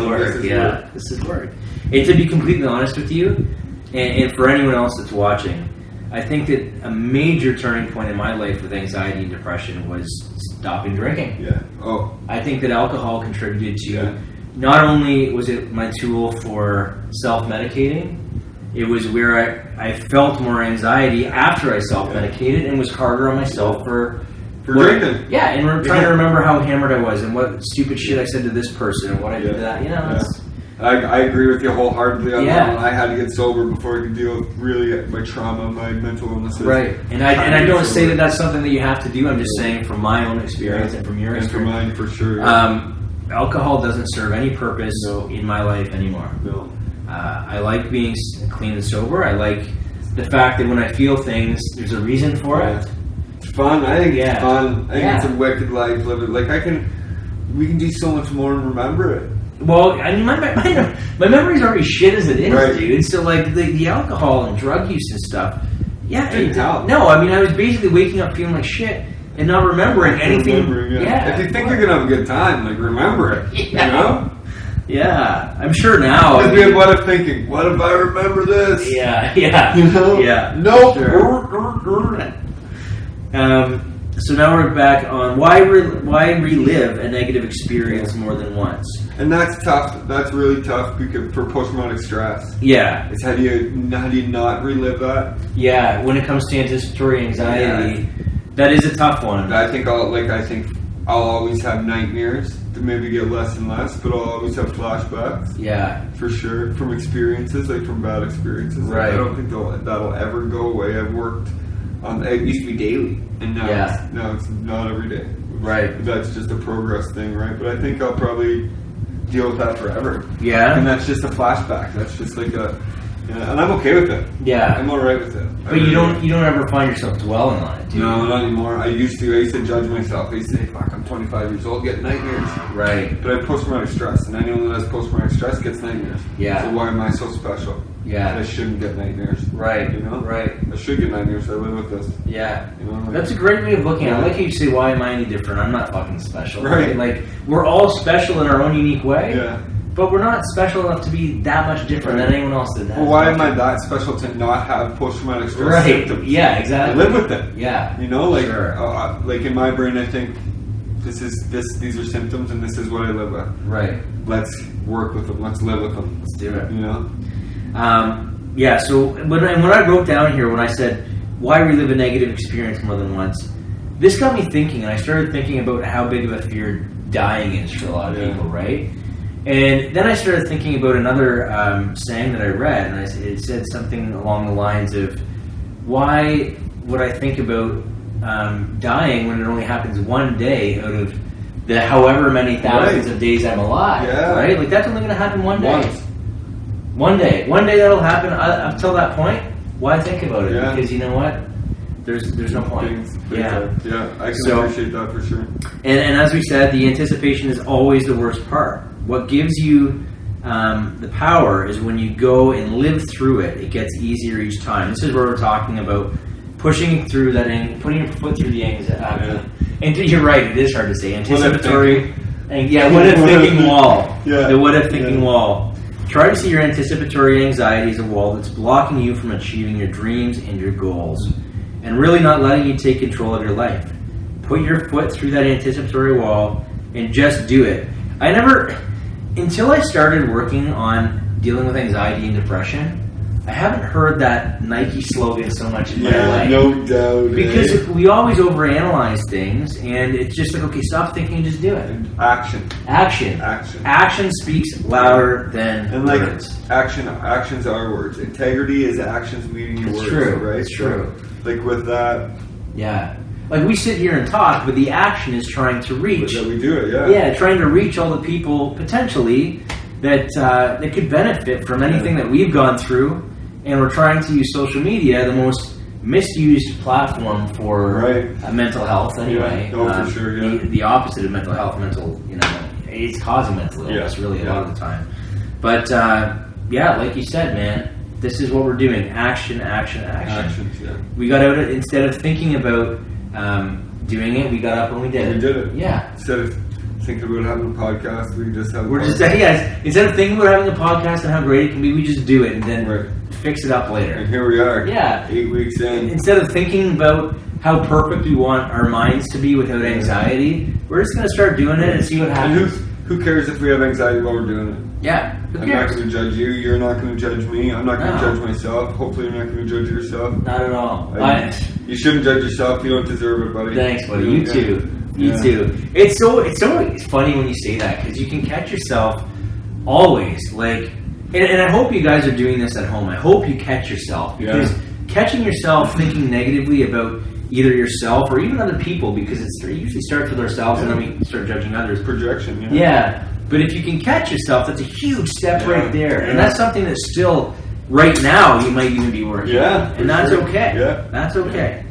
work. And to be completely honest with you, and for anyone else that's watching, I think that a major turning point in my life with anxiety and depression was stopping drinking. Yeah. Oh. I think that alcohol contributed to, not only was it my tool for self-medicating, it was where I felt more anxiety after I self-medicated and was harder on myself for drinking. Yeah, and we're trying to remember how hammered I was and what stupid shit I said to this person and what I did to that. You know, I agree with you wholeheartedly on that one. Yeah. I had to get sober before I could deal with really my trauma, my mental illnesses. Right, and I don't say that that's something that you have to do. I'm just saying from my own experience and from your experience. And from mine, for sure. Yeah. Alcohol doesn't serve any purpose in my life anymore. No. I like being clean and sober. I like the fact that when I feel things, there's a reason for it. It's fun. I think it's fun. I think it's a wicked life living. Like we can do so much more and remember it. Well, I mean, my memory's already shit as it is, dude. So, like, the alcohol and drug use and stuff, didn't help. No, I mean, I was basically waking up feeling like shit and not remembering anything. If you think you're going to have a good time, like, remember it, you know? Yeah, I'm sure now. Because we have what if thinking, what if I remember this? Yeah. You know? Yeah. Nope. Sure. So now we're back on why relive a negative experience more than once. And that's tough. That's really tough because for post-traumatic stress. Yeah. It's how do you not relive that? Yeah. When it comes to anticipatory anxiety, that is a tough one. I think I'll always have nightmares to maybe get less and less, but I'll always have flashbacks. Yeah. For sure. From experiences, like from bad experiences. Right. I don't think that'll ever go away. I've worked on it. Used to be daily. And now, it's not every day. Right. That's just a progress thing, right? But I think I'll probably deal with that forever. Yeah. And that's just a flashback. That's just like and I'm okay with it. Yeah. I'm alright with it. But you don't ever find yourself dwelling on it, do you? No, not anymore. I used to judge myself. I used to say, fuck, I'm 25 years old, get nightmares. Right. But I have post-traumatic stress, and anyone that has post-traumatic stress gets nightmares. Yeah. So why am I so special? Yeah. I shouldn't get nightmares. Right. You know? Right. I should get nightmares. I live with this. Yeah. You know? That's a great way of looking at it. I like how you say, why am I any different? I'm not fucking special. Right. Like, we're all special in our own unique way. Yeah. But we're not special enough to be that much different than anyone else that has. Well, why am I that special to not have post-traumatic stress right. symptoms? Yeah, exactly. I live with it. Yeah. You know, like, sure. Like in my brain, I think these are symptoms, and this is what I live with. Right. Let's work with them. Let's live with them. Let's do it. You know. Yeah. So when I wrote down here, when I said why relive a negative experience more than once, this got me thinking, and I started thinking about how big of a fear dying is for a lot of people, right? And then I started thinking about another saying that I read, and it said something along the lines of, why would I think about dying when it only happens one day out of the however many thousands of days I'm alive, right? Like, that's only going to happen one day. One day that'll happen. Up till that point, why think about it? Yeah. Because you know what? There's no point. Yeah, I can appreciate that for sure. And as we said, the anticipation is always the worst part. What gives you the power is when you go and live through it. It gets easier each time. This is where we're talking about pushing through that, putting your foot through the anxiety. And you're right, it is hard to say. Anticipatory, what if thinking wall. The what if thinking wall. Try to see your anticipatory anxiety as a wall that's blocking you from achieving your dreams and your goals, and really not letting you take control of your life. Put your foot through that anticipatory wall and just do it. Until I started working on dealing with anxiety and depression, I haven't heard that Nike slogan so much in my life. No doubt. Because we always overanalyze things, and it's just like, okay, stop thinking, just do it. Action. Action speaks louder than words. Actions are words. Integrity is actions meeting your words. True. Right? It's true. Like with that. Yeah. Like, we sit here and talk, but the action is trying to reach. But we do it, Yeah, trying to reach all the people, potentially, that could benefit from anything that we've gone through. And we're trying to use social media, the most misused platform for mental health, anyway. For sure, the opposite of mental health, it's causing mental illness, really, a lot of the time. But, like you said, man, this is what we're doing. Action. Actions, We got out, instead of thinking about doing it, we got up and we did it. We did it. Yeah. Instead of thinking about having a podcast, we just have instead of thinking about having a podcast and how great it can be, we just do it and then fix it up later. And here we are. Yeah. 8 weeks in. Instead of thinking about how perfect we want our minds to be without anxiety, we're just going to start doing it and see what happens. And who cares if we have anxiety while we're doing it? Yeah. Who I'm cares? not going to judge you. You're not going to judge me. I'm not going to judge myself. Hopefully you're not going to judge yourself. Not at all. You shouldn't judge yourself. You don't deserve it, buddy. Thanks, buddy. You too. You too. It's funny when you say that, because you can catch yourself always, like, and I hope you guys are doing this at home. I hope you catch yourself, because catching yourself thinking negatively about either yourself or even other people, because it usually starts with ourselves and then we start judging others. Projection. But if you can catch yourself, that's a huge step right there, and that's something that's still right now you might even be working on, and that's okay. That's okay.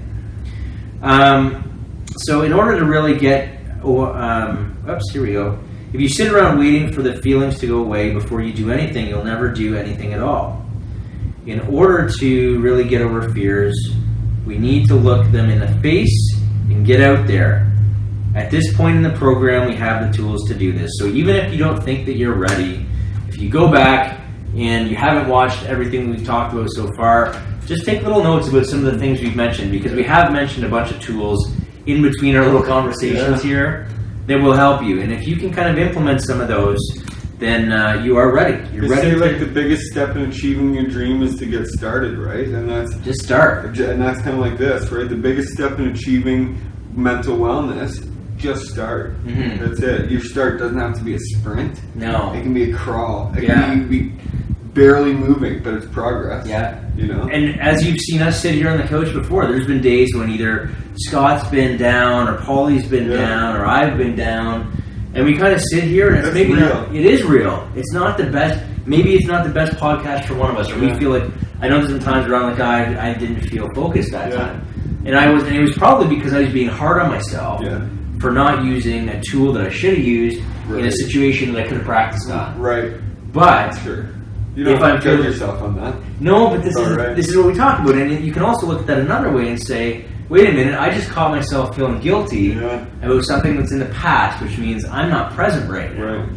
So in order to really get, here we go. If you sit around waiting for the feelings to go away before you do anything, you'll never do anything at all. In order to really get over fears, we need to look them in the face and get out there. At this point in the program, we have the tools to do this. So even if you don't think that you're ready, if you go back and you haven't watched everything we've talked about so far, just take little notes about some of the things we've mentioned, because we have mentioned a bunch of tools in between our little conversations here that will help you. And if you can kind of implement some of those, then you are ready. You're ready. Like the biggest step in achieving your dream is to get started, right? And that's just start. And that's kind of like this, right? The biggest step in achieving mental wellness, just start. That's it. Your start doesn't have to be a sprint. No. It can be a crawl. It can be barely moving, but it's progress. Yeah. You know? And as you've seen us sit here on the couch before, there's been days when either Scott's been down or Paulie's been down or I've been down. And we kind of sit here and it's maybe not, it is real. It's not the best. Maybe it's not the best podcast for one of us. Or we feel like, I know there's some times around like I didn't feel focused that time. And it was probably because I was being hard on myself for not using a tool that I should have used in a situation that I could have practiced on. Right. But sure. You don't have to judge yourself on that. No, but this is what we talk about. And you can also look at that another way and say, wait a minute, I just caught myself feeling guilty about something that's in the past, which means I'm not present right now. Right.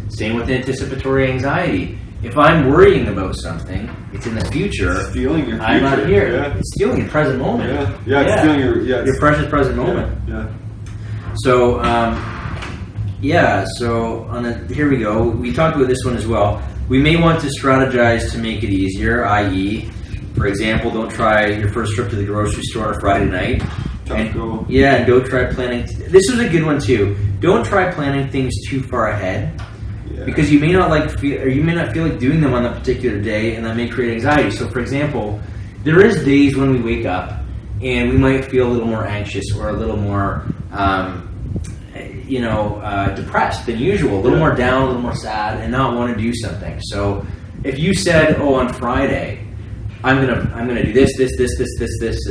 Same with anticipatory anxiety. If I'm worrying about something, it's in the future. It's stealing your future. I'm not here. Yeah. It's stealing your present moment. It's stealing your precious present moment. Yeah. So, here we go. We talked about this one as well. We may want to strategize to make it easier, i.e., for example, don't try your first trip to the grocery store on a Friday night. And don't try planning. This was a good one too. Don't try planning things too far ahead. Because you may not feel like doing them on that particular day, and that may create anxiety. So, for example, there is days when we wake up and we might feel a little more anxious or a little more, depressed than usual, a little more down, a little more sad, and not want to do something. So, if you said, on Friday, I'm gonna do this, and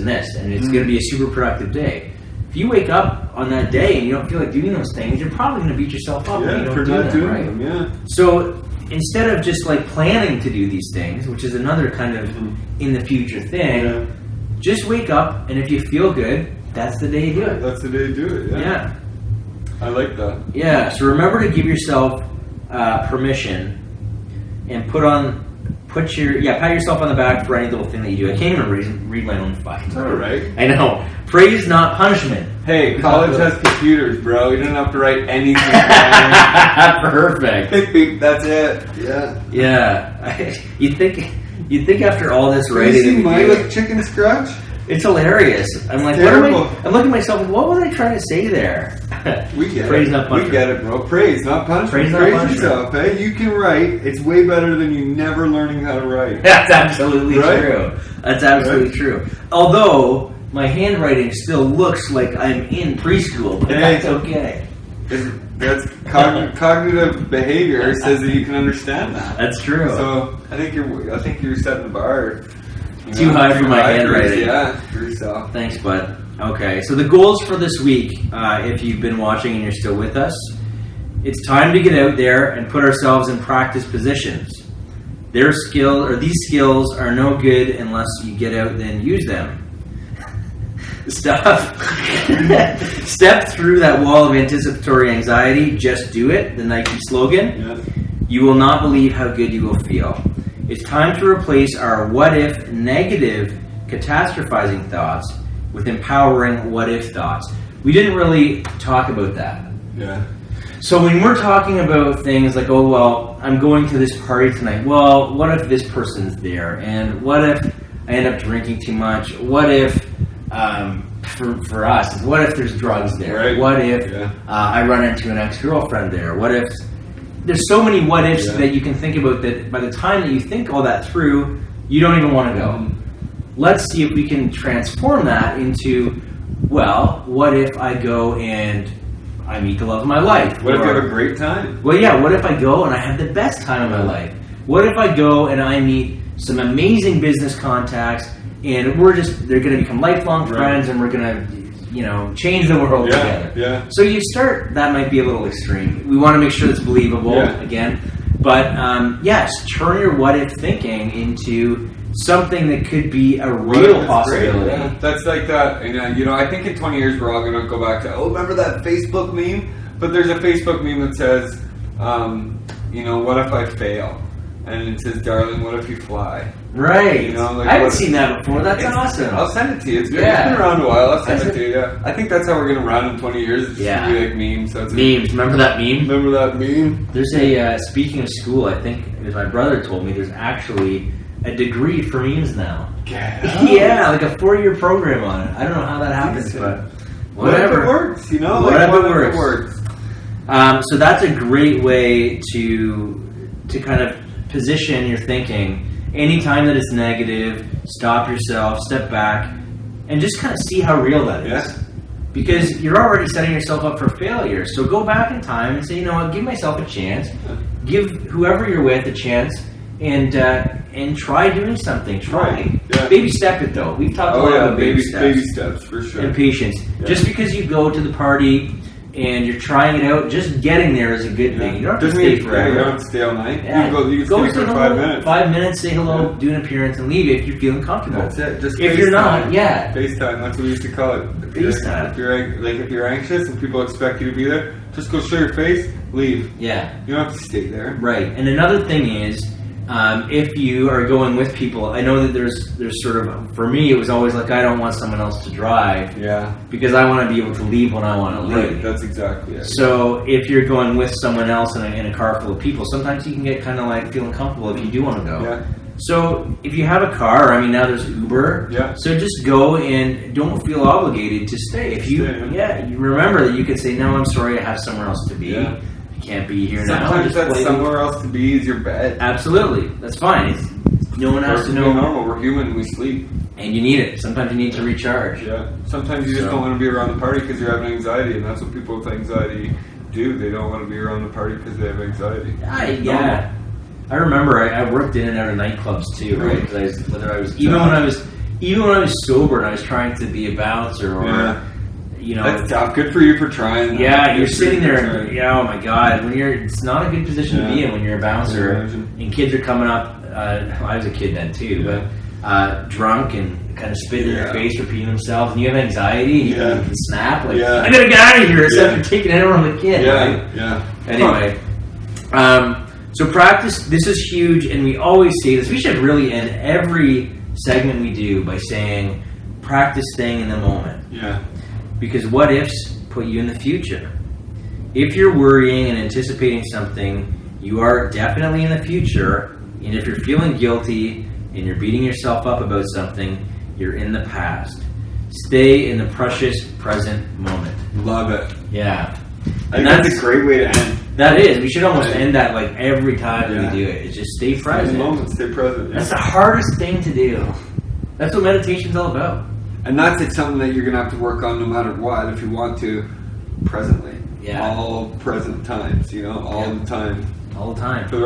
this, and it's gonna be a super productive day. If you wake up on that day and you don't feel like doing those things, you're probably going to beat yourself up when you don't do them, right? Yeah. So instead of just like planning to do these things, which is another kind of in the future thing, just wake up, and if you feel good, that's the day you do it. That's the day you do it. Yeah. I like that. Yeah. So remember to give yourself permission and pat yourself on the back for any little thing that you do. I can't even read my own fight. All right. I know. Praise, not punishment. Hey, college has computers, bro. You don't have to write anything. Perfect. Beep, beep, that's it. Yeah. Yeah. You'd think after all this writing, you see mine with chicken scratch? It's hilarious. I'm like, I'm looking at myself. What was I trying to say there? We get Praise, it. not punishment. We get it, bro. Praise, not punishment. Praise yourself, eh? You can write. It's way better than you never learning how to write. That's absolutely true. That's absolutely true. Although my handwriting still looks like I'm in preschool, but that's okay. That's cognitive behavior says that you can understand that. That's true. So I think you're setting the bar too high for my handwriting. Yeah, for yourself. Thanks, bud. Okay, so the goals for this week, if you've been watching and you're still with us, it's time to get out there and put ourselves in practice positions. These skills are no good unless you get out and use them. Step through that wall of anticipatory anxiety. Just do it. The Nike slogan. Yeah. You will not believe how good you will feel. It's time to replace our what if negative catastrophizing thoughts with empowering what if thoughts. We didn't really talk about that. Yeah. So when we're talking about things like, oh, well, I'm going to this party tonight. Well, what if this person's there? And what if I end up drinking too much? What if, for us, what if there's drugs there? Right. What if I run into an ex-girlfriend there? What if... There's so many what ifs that you can think about that by the time that you think all that through, you don't even want to go. Let's see if we can transform that into, well, what if I go and I meet the love of my life? What if you have a great time? Well, yeah, what if I go and I have the best time of my life? What if I go and I meet some amazing business contacts and they're going to become lifelong friends and we're going to, change the world together. Yeah. So that might be a little extreme. We want to make sure it's believable again. But yes, turn your what if thinking into something that could be a real possibility. Yeah. That's like that. And, I think in 20 years we're all going to go back to, remember that Facebook meme? But there's a Facebook meme that says, what if I fail? And it says, darling, what if you fly? Right. I haven't seen that before. That's awesome. I'll send it to you. It's been around a while. I'll send it to you. Yeah. I think that's how we're going to run in 20 years. It's going to be like memes. So memes. Remember that meme? Remember that meme? There's speaking of school, I think it was my brother told me, there's actually a degree for memes now. Yeah, like a 4-year program on it. I don't know how that happens, but whatever. What if it works? What if it works? So that's a great way to kind of position your thinking. Anytime that it's negative, stop yourself, step back, and just kind of see how real that is. Yeah. Because you're already setting yourself up for failure. So go back in time and say, you know what, give myself a chance. Give whoever you're with a chance, and try doing something. Try. Right. Yeah. Baby step it, though. We've talked a lot about baby steps. Baby steps, for sure. And patience. Yeah. Just because you go to the party and you're trying it out, just getting there is a good thing. You don't have to stay forever. You don't have to stay all night. Yeah. You can stay for 5 minutes. 5 minutes, say hello, do an appearance, and leave if you're feeling comfortable. That's it. Just if you're not, yeah. FaceTime, that's what we used to call it. FaceTime. If you're anxious and people expect you to be there, just go show your face, leave. Yeah. You don't have to stay there. Right. And another thing is, if you are going with people, I know that there's sort of, for me, it was always like, I don't want someone else to drive. Yeah. Because I want to be able to leave when I want to leave. Right, that's exactly it. So if you're going with someone else in a car full of people, sometimes you can get kind of like feeling comfortable if you do want to go. Yeah. So if you have a car, I mean, now there's Uber. Yeah. So just go and don't feel obligated to stay. If you, you remember that you can say, no, I'm sorry, I have somewhere else to be. Yeah. Can't be here now. Sometimes that's somewhere else to be is your bed. Absolutely, that's fine. No one has to know. We're normal. We're human. We sleep, and you need it. Sometimes you need to recharge. Yeah. Sometimes you just don't want to be around the party because you're having anxiety, and that's what people with anxiety do. They don't want to be around the party because they have anxiety. Yeah. I remember I worked in and out of nightclubs too, right? Because even when I was sober and I was trying to be a bouncer or. You know, that's tough. Good for you for trying. Yeah, you're sitting there and oh my god, it's not a good position to be in when you're a bouncer and kids are coming up. I was a kid then too, but drunk and kind of spitting in your face, repeating themselves, and you have anxiety and you can snap like I gotta get out of here instead of taking it out on the kid. Anyway, so practice. This is huge, and we always say this. We should really end every segment we do by saying, practice staying in the moment. Yeah. Because what ifs put you in the future. If you're worrying and anticipating something, you are definitely in the future. And if you're feeling guilty and you're beating yourself up about something, you're in the past. Stay in the precious present moment. Love it. Yeah. And that's a great way to end. That is. We should almost end that like every time that we do it. It's just stay present. In the moment, stay present. That's the hardest thing to do. That's what meditation's all about. And that's something that you're going to have to work on no matter what if you want to presently. Yeah. All present times, all the time. All the time. For the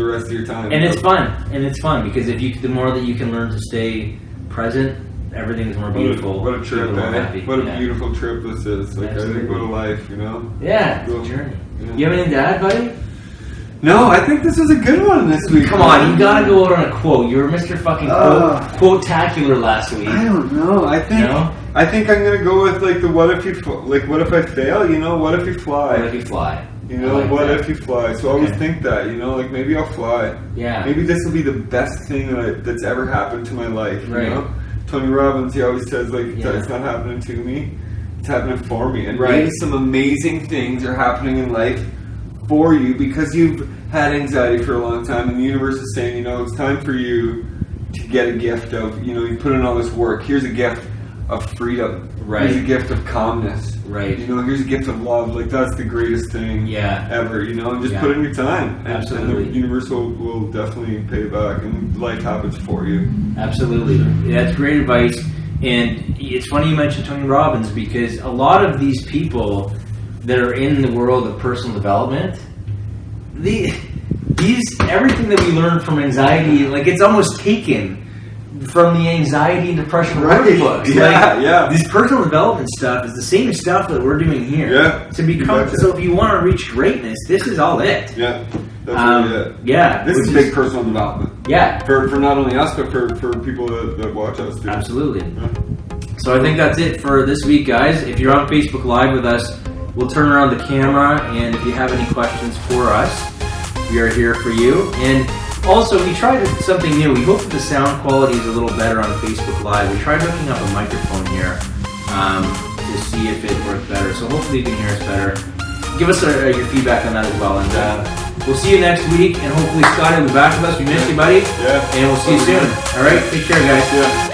rest of your time. And it's fun. Because the more that you can learn to stay present, everything's more beautiful. What a trip, man. What a beautiful trip this is. Like, I think what a life, Yeah, it's a journey. Yeah. You have anything to add, buddy? No, I think this was a good one this week. Come on, you gotta go out on a quote. You were Mr. fucking quote-tacular last week. I don't know. I think I'm gonna go with like the what if I fail? What if you fly? What if you fly? What if you fly? So I always think that, like maybe I'll fly. Yeah. Maybe this will be the best thing that's ever happened to my life. Right. Tony Robbins, he always says it's not happening to me, it's happening for me. And maybe some amazing things are happening in life for you because you've had anxiety for a long time, and the universe is saying, it's time for you to get a gift of, you put in all this work. Here's a gift of freedom. Right. Here's a gift of calmness. Right. Here's a gift of love. Like, that's the greatest thing ever, and just put in your time. Absolutely. And the universe will definitely pay back, and life happens for you. Absolutely. That's great advice. And it's funny you mentioned Tony Robbins, because a lot of these people that are in the world of personal development, everything that we learn from anxiety, like it's almost taken from the anxiety and depression books. This personal development stuff is the same stuff that we're doing here. Yeah. So if you want to reach greatness, this is all it. Yeah. That's really it. Yeah. This is big personal development. Yeah. For not only us, but for people that watch us too. Absolutely. Yeah. So I think that's it for this week, guys. If you're on Facebook Live with us, we'll turn around the camera, and if you have any questions for us, we are here for you. And also, we tried something new. We hope that the sound quality is a little better on Facebook Live. We tried hooking up a microphone here to see if it worked better. So hopefully you can hear us better. Give us your feedback on that as well. And we'll see you next week. And hopefully Scotty will be back with us. We missed you, buddy. Yeah. And we'll see you soon. All right? Take care, guys. Yeah.